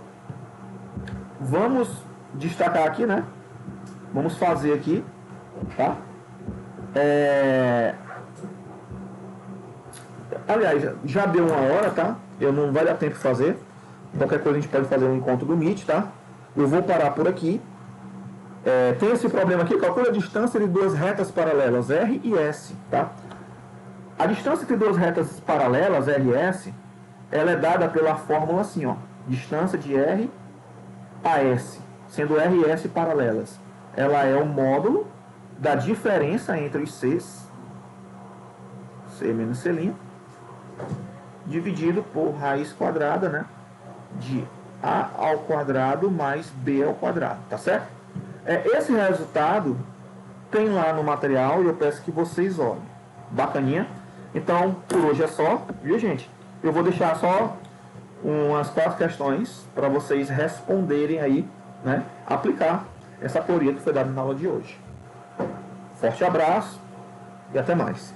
Speaker 1: vamos destacar aqui, né? Vamos fazer aqui, tá? Aliás, já deu uma hora, tá? Eu não vai dar tempo de fazer. Qualquer coisa a gente pode fazer um encontro do Meet, tá? Eu vou parar por aqui. Tem esse problema aqui, calcula a distância de duas retas paralelas, R e S, tá? A distância entre duas retas paralelas, R e S, ela é dada pela fórmula assim, ó. Distância de R a S, sendo R e S paralelas. Ela é o módulo da diferença entre os Cs, C menos C', dividido por raiz quadrada, né? De A ao quadrado mais B ao quadrado, tá certo? Esse resultado tem lá no material e eu peço que vocês olhem. Bacaninha? Então, por hoje é só, viu, gente? Eu vou deixar só umas 4 questões para vocês responderem aí, né? Aplicar essa teoria que foi dada na aula de hoje. Forte abraço e até mais.